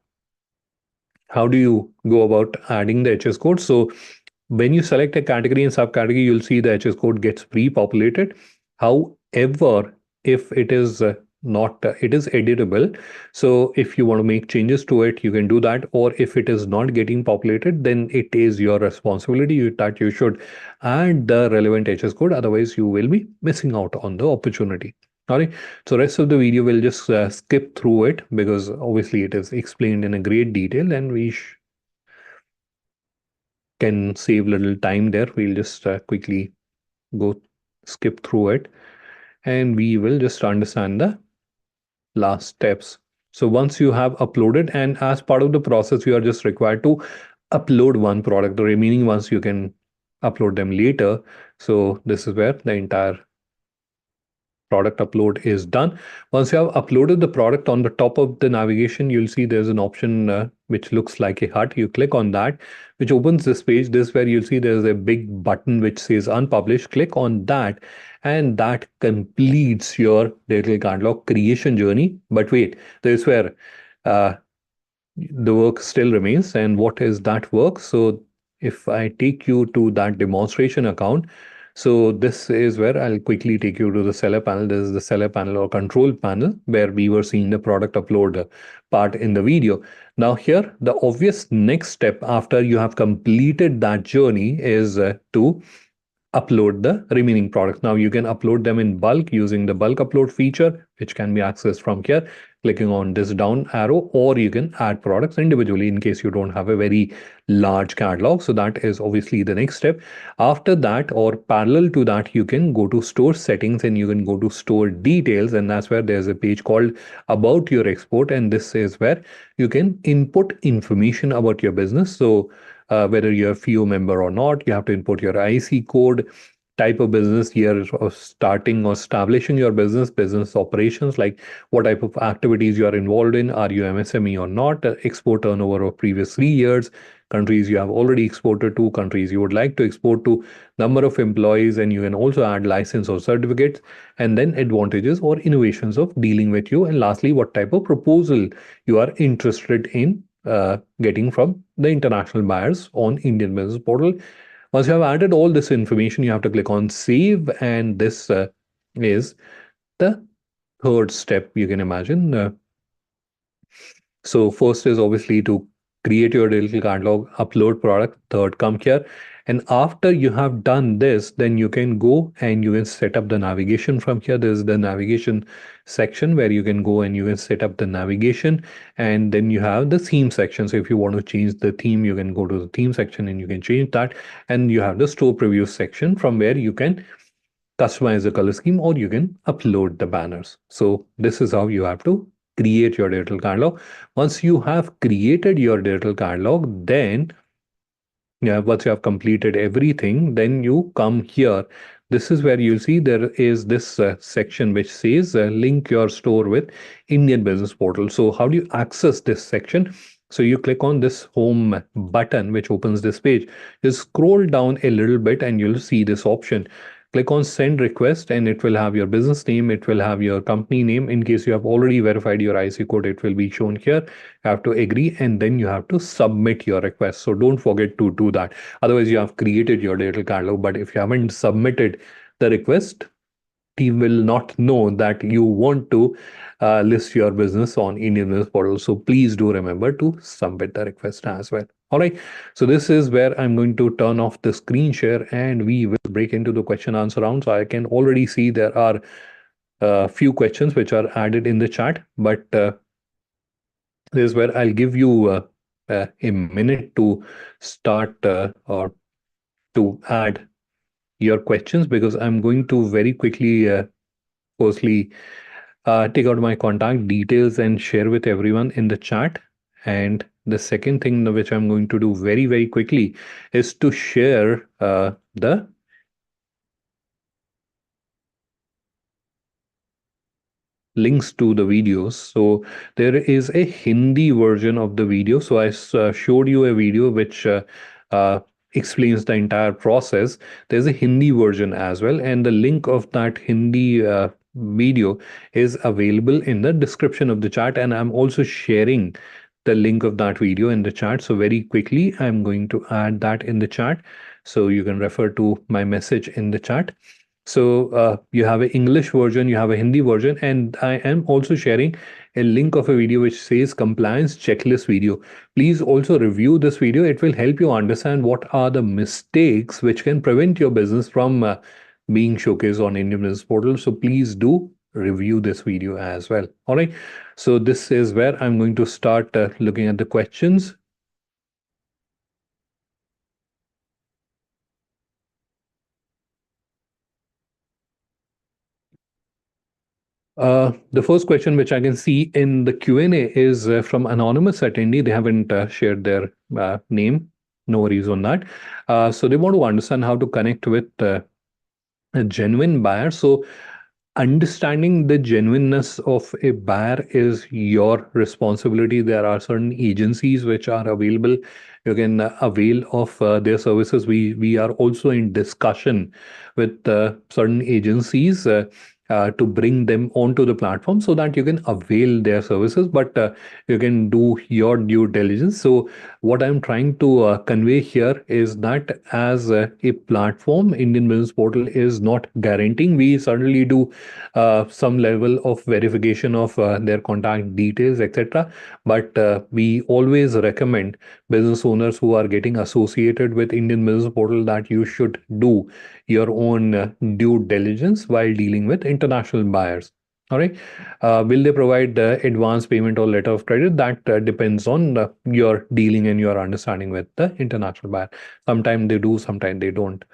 A: how do you go about adding the HS code? So when you select a category and subcategory, you'll see the HS code gets pre-populated. However, if it is not, it is editable. So if you want to make changes to it, you can do that. Or if it is not getting populated, then it is your responsibility that you should add the relevant HS code. Otherwise, you will be missing out on the opportunity. All right. So rest of the video, we'll just skip through it because obviously it is explained in a great detail and we can save little time there. We'll just quickly go skip through it and we will just understand the last steps. So once you have uploaded, and as part of the process, you are just required to upload one product. The remaining ones you can upload them later. So this is where the entire product upload is done. Once you have uploaded the product, on the top of the navigation, you'll see there's an option which looks like a heart. You click on that, which opens this page. This is where you'll see there's a big button which says unpublished. Click on that, and that completes your digital catalog creation journey. But wait, this is where the work still remains. And what is that work? So if I take you to that demonstration account, so this is where I'll quickly take you to the seller panel. This is the seller panel or control panel where we were seeing the product upload part in the video. Now here, the obvious next step after you have completed that journey is to upload the remaining products. Now you can upload them in bulk using the bulk upload feature, which can be accessed from here, clicking on this down arrow, or you can add products individually in case you don't have a very large catalog. So that is obviously the next step. After that, or parallel to that, you can go to store settings and you can go to store details, and that's where there's a page called about your export, and this is where you can input information about your business. So whether you're a FIO member or not, you have to input your IC code, type of business, year of starting or establishing your business operations, like what type of activities you are involved in, are you MSME or not, export turnover of previous 3 years, countries you have already exported to, countries you would like to export to, number of employees, and you can also add license or certificates, and then advantages or innovations of dealing with you, and lastly, what type of proposal you are interested in getting from the international buyers on Indian Business Portal. Once you have added all this information, you have to click on save, and this is the third step you can imagine. So first is obviously to create your digital catalog, upload product, third come here. And after you have done this, then you can go and you can set up the navigation from here. There's the navigation section where you can go and you can set up the navigation. And then you have the theme section. So if you want to change the theme, you can go to the theme section and you can change that. And you have the store preview section from where you can customize the color scheme or you can upload the banners. So this is how you have to create your digital catalog. Once you have created your digital catalog, then once you have completed everything, then you come here. This is where you'll see there is this section which says link your store with Indian Business Portal. So how do you access this section? So you click on this home button, which opens this page. Just scroll down a little bit and you'll see this option. Click on send request and it will have your business name, it will have your company name. In case you have already verified your IC code, it will be shown here. You have to agree and then you have to submit your request. So don't forget to do that. Otherwise, you have created your digital catalog, but if you haven't submitted the request, team will not know that you want to list your business on Indian Business Portal. So please do remember to submit the request as well. All right. So this is where I'm going to turn off the screen share and we will break into the question answer round. So I can already see there are a few questions which are added in the chat, but this is where I'll give you a minute to start or to add your questions, because I'm going to very quickly firstly take out my contact details and share with everyone in the chat. And the second thing which I'm going to do very, very quickly is to share the links to the videos. So there is a Hindi version of the video. So I showed you a video which explains the entire process. There's a Hindi version as well, and the link of that Hindi video is available in the description of the chat, and I'm also sharing the link of that video in the chat. So very quickly, I'm going to add that in the chat so you can refer to my message in the chat. So you have an English version, you have a Hindi version, and I am also sharing a link of a video which says compliance checklist video. Please also review this video. It will help you understand what are the mistakes which can prevent your business from being showcased on Indian Business Portal. So please do review this video as well. All right. So this is where I'm going to start looking at the questions. The first question which I can see in the Q&A is from anonymous attendee. They haven't shared their name. No worries on that. So they want to understand how to connect with a genuine buyer. So understanding the genuineness of a buyer is your responsibility. There are certain agencies which are available. You can avail of their services. We are also in discussion with certain agencies to bring them onto the platform so that you can avail their services, but you can do your due diligence. So what I'm trying to convey here is that as a platform, Indian Business Portal is not guaranteeing. We certainly do some level of verification of their contact details, etc. But we always recommend business owners owners who are getting associated with Indian Business Portal that you should do your own due diligence while dealing with international buyers. All right. Will they provide advance payment or letter of credit? That depends on your dealing and your understanding with the international buyer. Sometimes they do, sometimes they don't.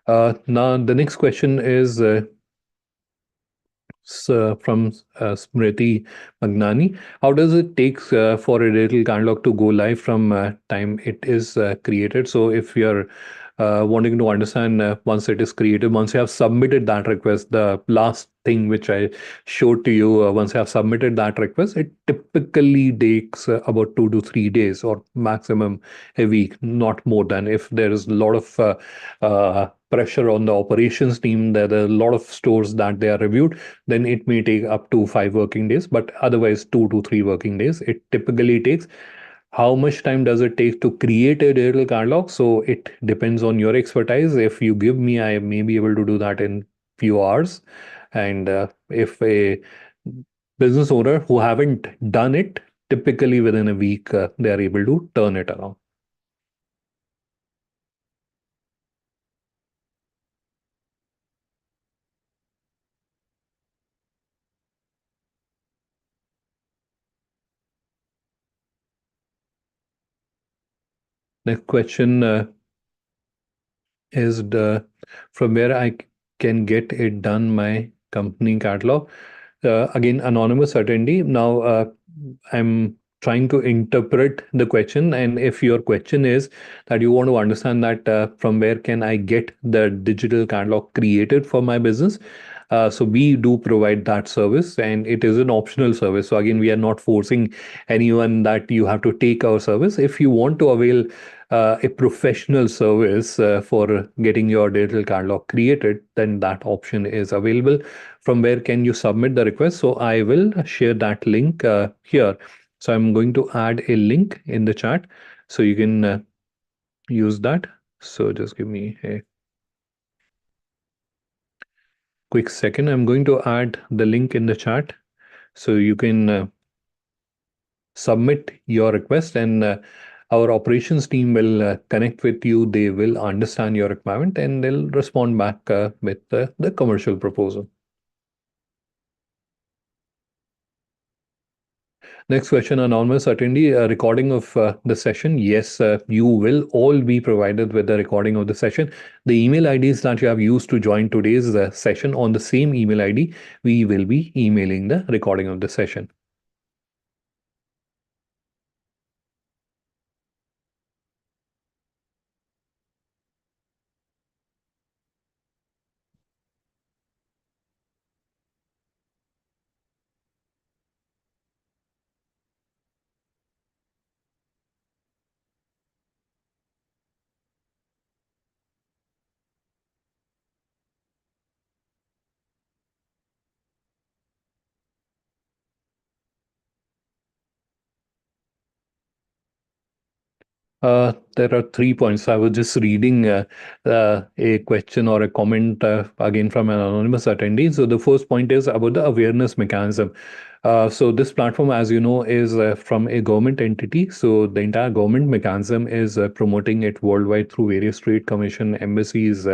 A: Now, the next question is from Smriti Magnani. How does it take for a digital catalog to go live from time it is created? So if you're wanting to understand once it is created, once you have submitted that request, the last thing which I showed to you, once you have submitted that request, it typically takes about 2 to 3 days or maximum a week, not more than. If there is a lot of pressure on the operations team, there are a lot of stores that they are reviewed, then it may take up to 5 working days, but otherwise 2 to 3 working days it typically takes. How much time does it take to create a digital catalog? So it depends on your expertise. If you give me, I may be able to do that in few hours. And if a business owner who haven't done it, typically within a week, they are able to turn it around. Next question is from where I can get it done my company catalog. Again, anonymous attendee. Now, I'm trying to interpret the question, and if your question is that you want to understand that from where can I get the digital catalog created for my business, so we do provide that service, and it is an optional service. So again, we are not forcing anyone that you have to take our service. If you want to avail a professional service for getting your digital catalog created, then that option is available. From where can you submit the request? So I will share that link here. So I'm going to add a link in the chat so you can use that. So just give me a quick second. I'm going to add the link in the chat so you can submit your request, and our operations team will connect with you. They will understand your requirement and they'll respond back with the commercial proposal. Next question, anonymous attendee, recording of the session. Yes, you will all be provided with the recording of the session. The email IDs that you have used to join today's session, on the same email ID, we will be emailing the recording of the session. There are 3 points. I was just reading a question or a comment again from an anonymous attendee. So the first point is about the awareness mechanism. So this platform, as you know, is from a government entity. So the entire government mechanism is promoting it worldwide through various trade commission, embassies,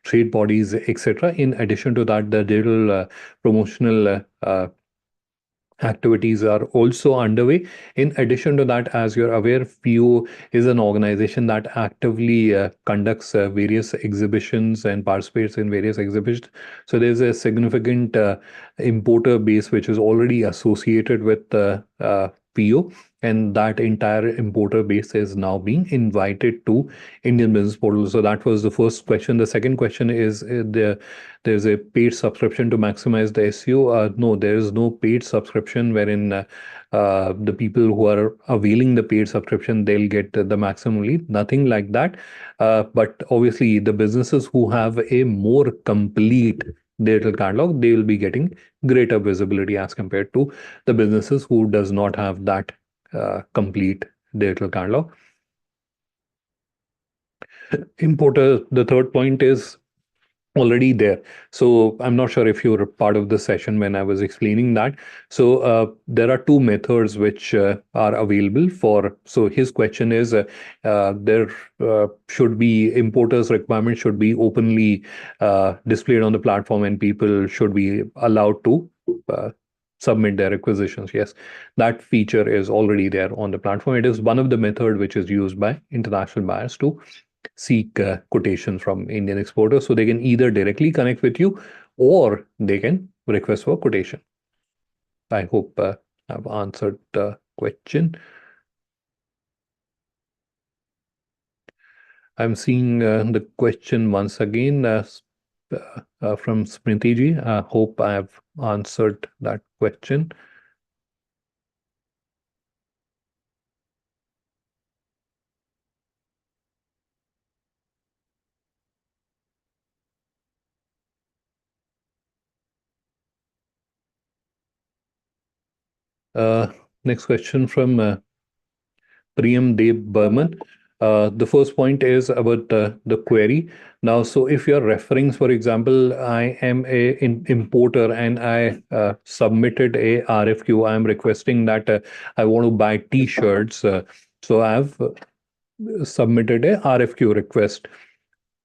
A: trade bodies, etc. In addition to that, the digital promotional activities are also underway. In addition to that, as you're aware, FIO is an organization that actively conducts various exhibitions and participates in various exhibitions. So there's a significant importer base which is already associated with FIO, and that entire importer base is now being invited to Indian Business Portal. So that was the first question. The second question is there's a paid subscription to maximize the SEO. No, there is no paid subscription wherein the people who are availing the paid subscription, they'll get the maximum lead. Nothing like that. But obviously, the businesses who have a more complete digital catalog, they will be getting greater visibility as compared to the businesses who does not have that complete digital catalog. Importer, the third point is already there. So I'm not sure if you were part of the session when I was explaining that. So there are two methods which are available for. So his question is there should be importers' requirements should be openly displayed on the platform, and people should be allowed to uh, submit their requisitions. Yes, that feature is already there on the platform. It is one of the method which is used by international buyers to seek quotation from Indian exporters. So they can either directly connect with you or they can request for quotation. I hope I've answered the question. I'm seeing the question once again from Smriti ji. I hope I have answered that question. Uh, Next question from Priyam Dev Burman. The first point is about the query. Now, so if you're referring, for example, I am a importer and I submitted a RFQ, I'm requesting that I want to buy T-shirts. So I've submitted a RFQ request.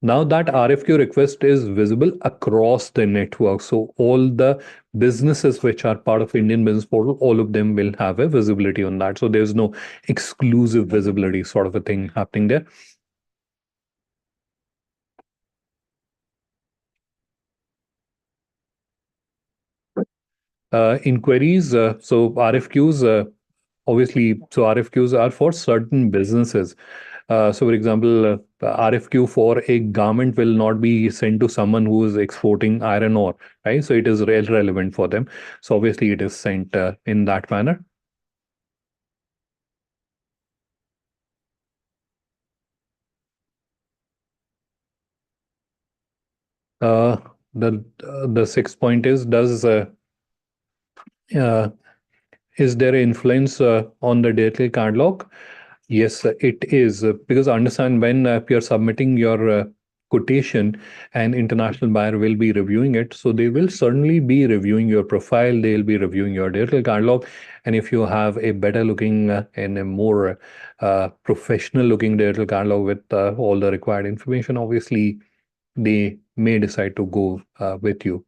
A: Now that RFQ request is visible across the network. So all the businesses which are part of Indian Business Portal, all of them will have a visibility on that. So there's no exclusive visibility sort of a thing happening there. Inquiries, so RFQs, obviously, so RFQs are for certain businesses. So, for example, RFQ for a garment will not be sent to someone who is exporting iron ore, right? So it is relevant for them. So obviously, it is sent in that manner. Uh, the sixth point is, does uh, is there an influence on the digital catalog? Yes, it is because understand when you're submitting your quotation, an international buyer will be reviewing it. So they will certainly be reviewing your profile. They'll be reviewing your digital catalog, and if you have a better looking and a more professional looking digital catalog with all the required information, obviously they may decide to go with you.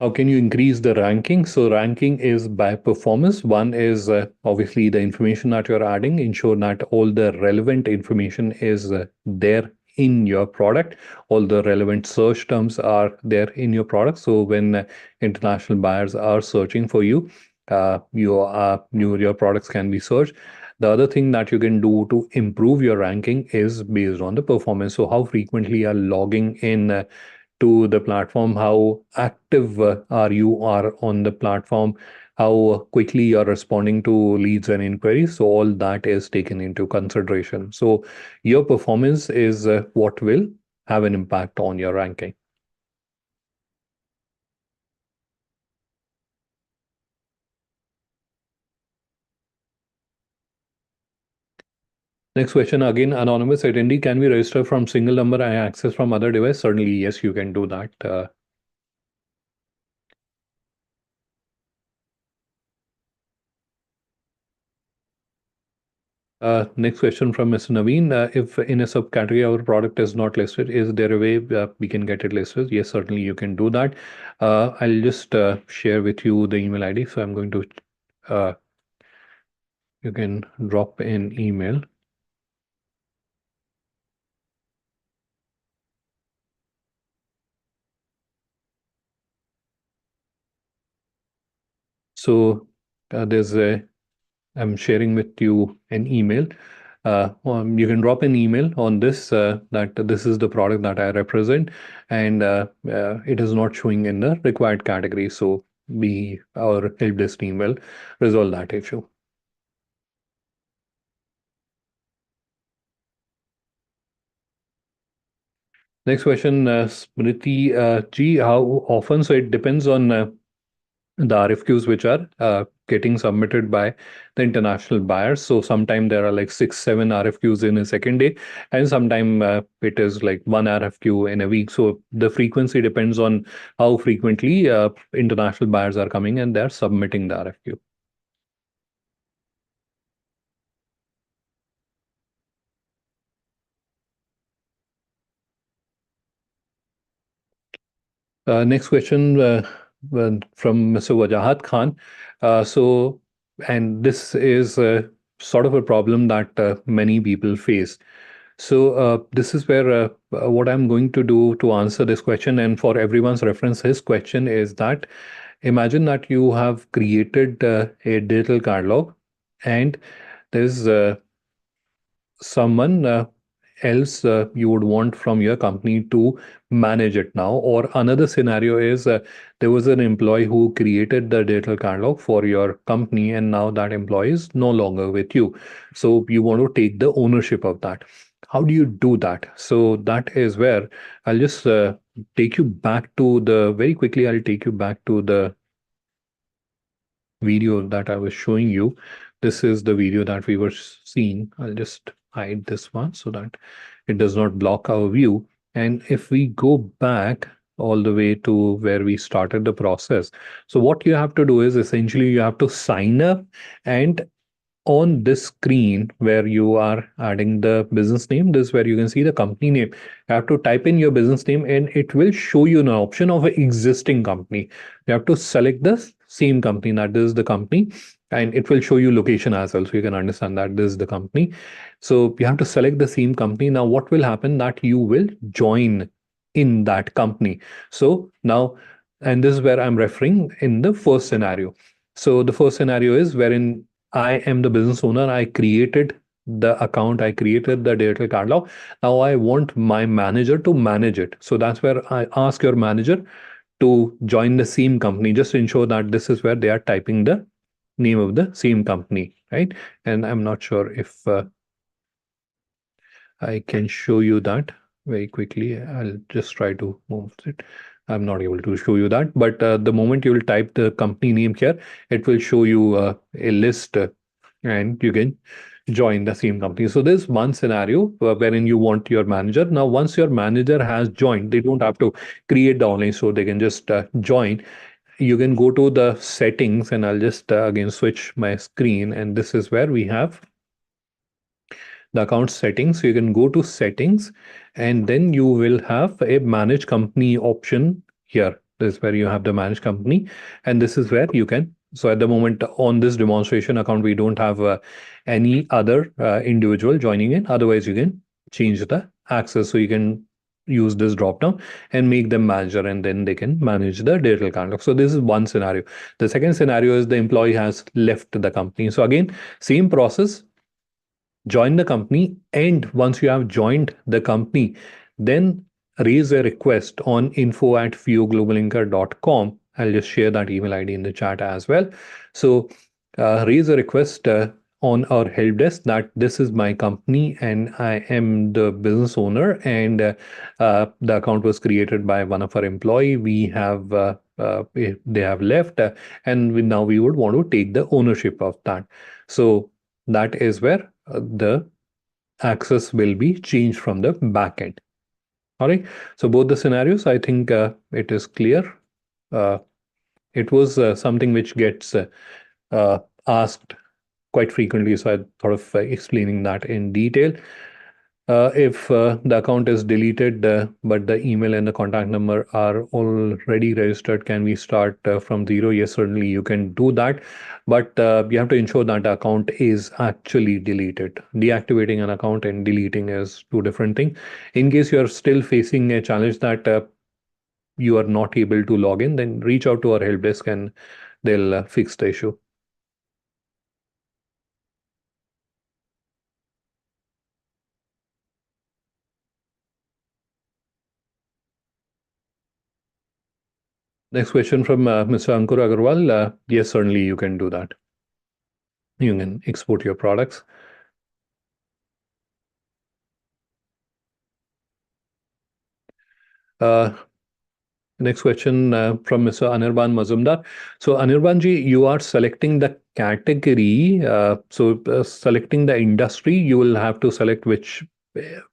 A: How can you increase the ranking? So ranking is by performance. One is obviously the information that you're adding, ensure that all the relevant information is there in your product. All the relevant search terms are there in your product. So when international buyers are searching for you, your products can be searched. The other thing that you can do to improve your ranking is based on the performance. So how frequently you are logging in to the platform, how active are on the platform, how quickly you're responding to leads and inquiries. So all that is taken into consideration. So your performance is what will have an impact on your ranking. Next question, again, anonymous attendee. Can we register from single number and access from other device? Certainly, yes, you can do that. Next question from Mr. Naveen. If in a subcategory our product is not listed, is there a way we can get it listed? Yes, certainly you can do that. I'll just share with you the email ID. So I'm going to, uh, you can drop an email. So there's a, I'm sharing with you an email. You can drop an email on this that this is the product that I represent, and it is not showing in the required category. So we, our help desk team will resolve that issue. Next question, Smriti G, how often? So it depends on the RFQs which are getting submitted by the international buyers. So sometime there are like 6, 7 RFQs in a second day, and sometime it is like one RFQ in a week. So the frequency depends on how frequently international buyers are coming and they're submitting the RFQ. Next question from Mr. Wajahat Khan. And this is sort of a problem that many people face. So this is where what I'm going to do to answer this question, and for everyone's reference, his question is that imagine that you have created a digital catalog, and there's someone else you would want from your company to manage it now. Or another scenario is there was an employee who created the digital catalog for your company, and now that employee is no longer with you. So you want to take the ownership of that. How do you do that? So that is where I'll just take you back to the very quickly, I'll take you back to the video that I was showing you. This is the video that we were seeing. I'll just hide this one so that it does not block our view. And if we go back all the way to where we started the process, so what you have to do is essentially you have to sign up, and on this screen where you are adding the business name, this is where you can see the company name. You have to type in your business name and it will show you an option of an existing company. You have to select the same company, that this is the company, and it will show you location as well, so you can understand that this is the company. So you have to select the same company. Now what will happen that you will join in that company. So now, and this is where I'm referring in the first scenario. So the first scenario is wherein I am the business owner. I created the account. I created the digital catalog. Now I want my manager to manage it. So that's where I ask your manager to join the same company. Just to ensure that this is where they are typing the name of the same company, right? And I'm not sure if I can show you that very quickly. I'll just try to move it. I'm not able to show you that, but the moment you will type the company name here, it will show you a list, and you can join the same company. So there's one scenario wherein you want your manager. Now, once your manager has joined, they don't have to create the online store. They can just join. You can go to the settings, and I'll just again switch my screen. And this is where we have the account settings. So you can go to settings, and then you will have a manage company option here. This is where you have the manage company, and this is where you can. So at the moment on this demonstration account, we don't have any other individual joining in. Otherwise, you can change the access. So you can use this drop down and make them manager, and then they can manage the digital catalog. So this is one scenario. The second scenario is the employee has left the company. So again, same process, join the company, and once you have joined the company, then raise a request on info@fioglobalinker.com. I'll just share that email ID in the chat as well. So raise a request on our help desk that this is my company and I am the business owner, and the account was created by one of our employee. We have they have left, and now we would want to take the ownership of that. So that is where the access will be changed from the backend. All right. So both the scenarios, I think it is clear. Uh, it was something which gets asked quite frequently, so I thought of explaining that in detail. If the account is deleted, but the email and the contact number are already registered, can we start from zero? Yes, certainly you can do that, but you have to ensure that the account is actually deleted. Deactivating an account and deleting is two different things. In case you are still facing a challenge that you are not able to log in, then reach out to our help desk and they'll fix the issue. Next question from Mr. Ankur Agarwal. Yes, certainly you can do that. You can export your products. Uh, Next question from Mr. Anirban Mazumdar. So, Anirban ji, you are selecting the category. Selecting the industry, you will have to select which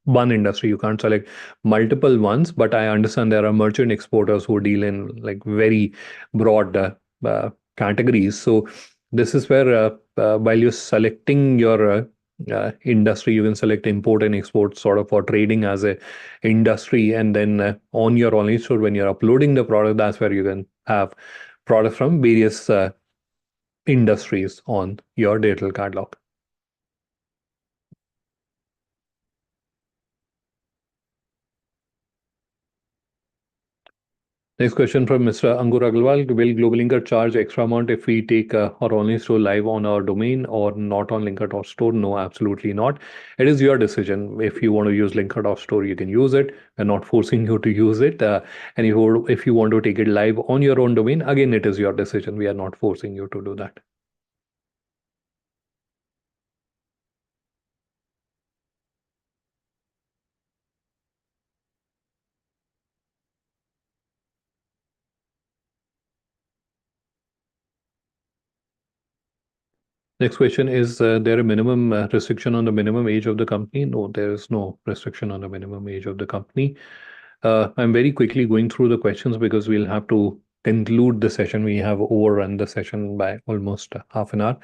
A: one industry. You can't select multiple ones. But I understand there are merchant exporters who deal in like very broad categories. So, this is where while you're selecting your industry, you can select import and export sort of for trading as a industry, and then on your online store when you're uploading the product, that's where you can have products from various industries on your digital catalog. Next question from Mr. Angur Agarwal. Will Global Linker charge extra amount if we take our online store live on our domain or not on Linker.store? No, absolutely not. It is your decision. If you want to use Linker.store, you can use it. We're not forcing you to use it. And if you want to take it live on your own domain, again, it is your decision. We are not forcing you to do that. Next question, is there a minimum restriction on the minimum age of the company? No, there is no restriction on the minimum age of the company. I'm very quickly going through the questions because we'll have to conclude the session. We have overrun the session by almost half an hour.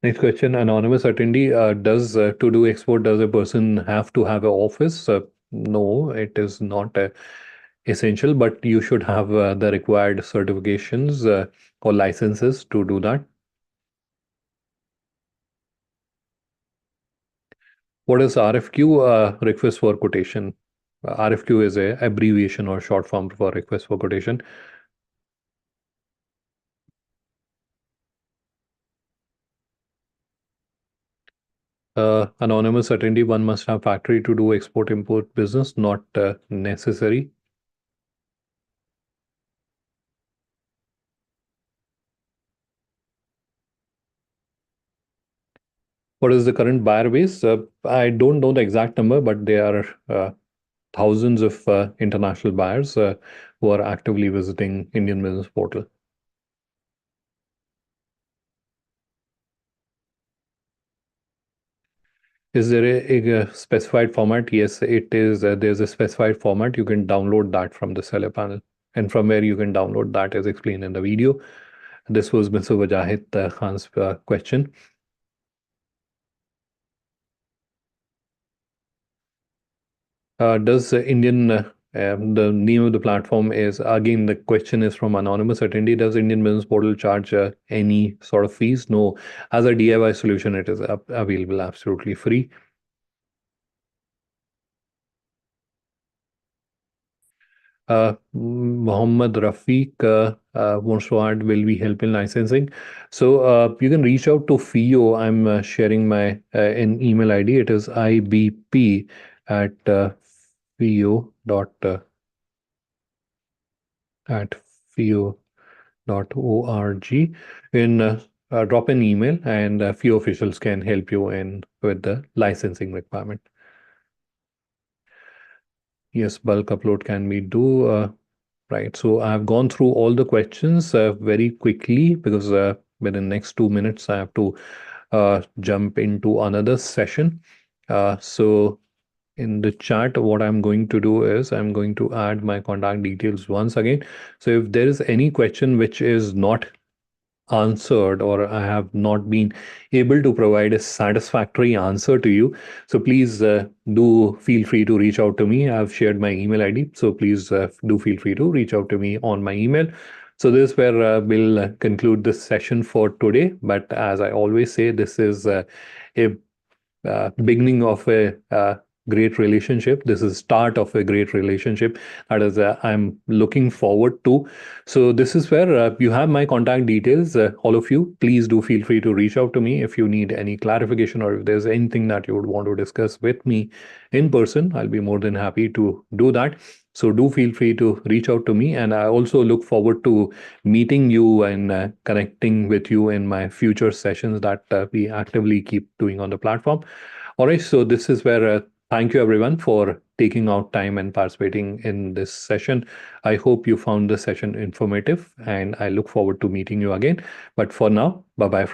A: Next question, anonymous attendee. Does to do export, does a person have to have an office? No, it is not essential, but you should have the required certifications or licenses to do that. What is RFQ? Request for quotation. RFQ is a abbreviation or short form for request for quotation. Anonymous attendee, one must have factory to do export-import business, not necessary. What is the current buyer base? I don't know the exact number, but there are thousands of international buyers who are actively visiting Indian Business Portal. Is there a specified format? Yes, it is. There's a specified format. You can download that from the seller panel. And from where you can download that is explained in the video. This was Mr. Wajahid Khan's question. Does Indian the name of the platform is, again, the question is from anonymous attendee. Does Indian Business Portal charge any sort of fees? No. As a DIY solution, it is available absolutely free. Mohammed Rafiq wants to add, will we help in licensing? So you can reach out to FIO. I'm sharing my an email ID. It is IBP at FIO at FIO.org. In drop an email and FIO officials can help you in with the licensing requirement. Yes, bulk upload can be do. Right. So I've gone through all the questions very quickly because within the next 2 minutes I have to jump into another session. So in the chat, what I'm going to do is I'm going to add my contact details once again. So if there is any question which is not answered or I have not been able to provide a satisfactory answer to you, so please do feel free to reach out to me. I've shared my email ID, so please do feel free to reach out to me on my email. So this is where we'll conclude this session for today. But as I always say, this is a beginning of a great relationship. This is start of a great relationship that is I'm looking forward to. So this is where you have my contact details. All of you, please do feel free to reach out to me if you need any clarification or if there's anything that you would want to discuss with me in person. I'll be more than happy to do that. So do feel free to reach out to me. And I also look forward to meeting you and connecting with you in my future sessions that we actively keep doing on the platform. All right, so this is where thank you everyone for taking out time and participating in this session. I hope you found the session informative and I look forward to meeting you again. But for now, bye bye from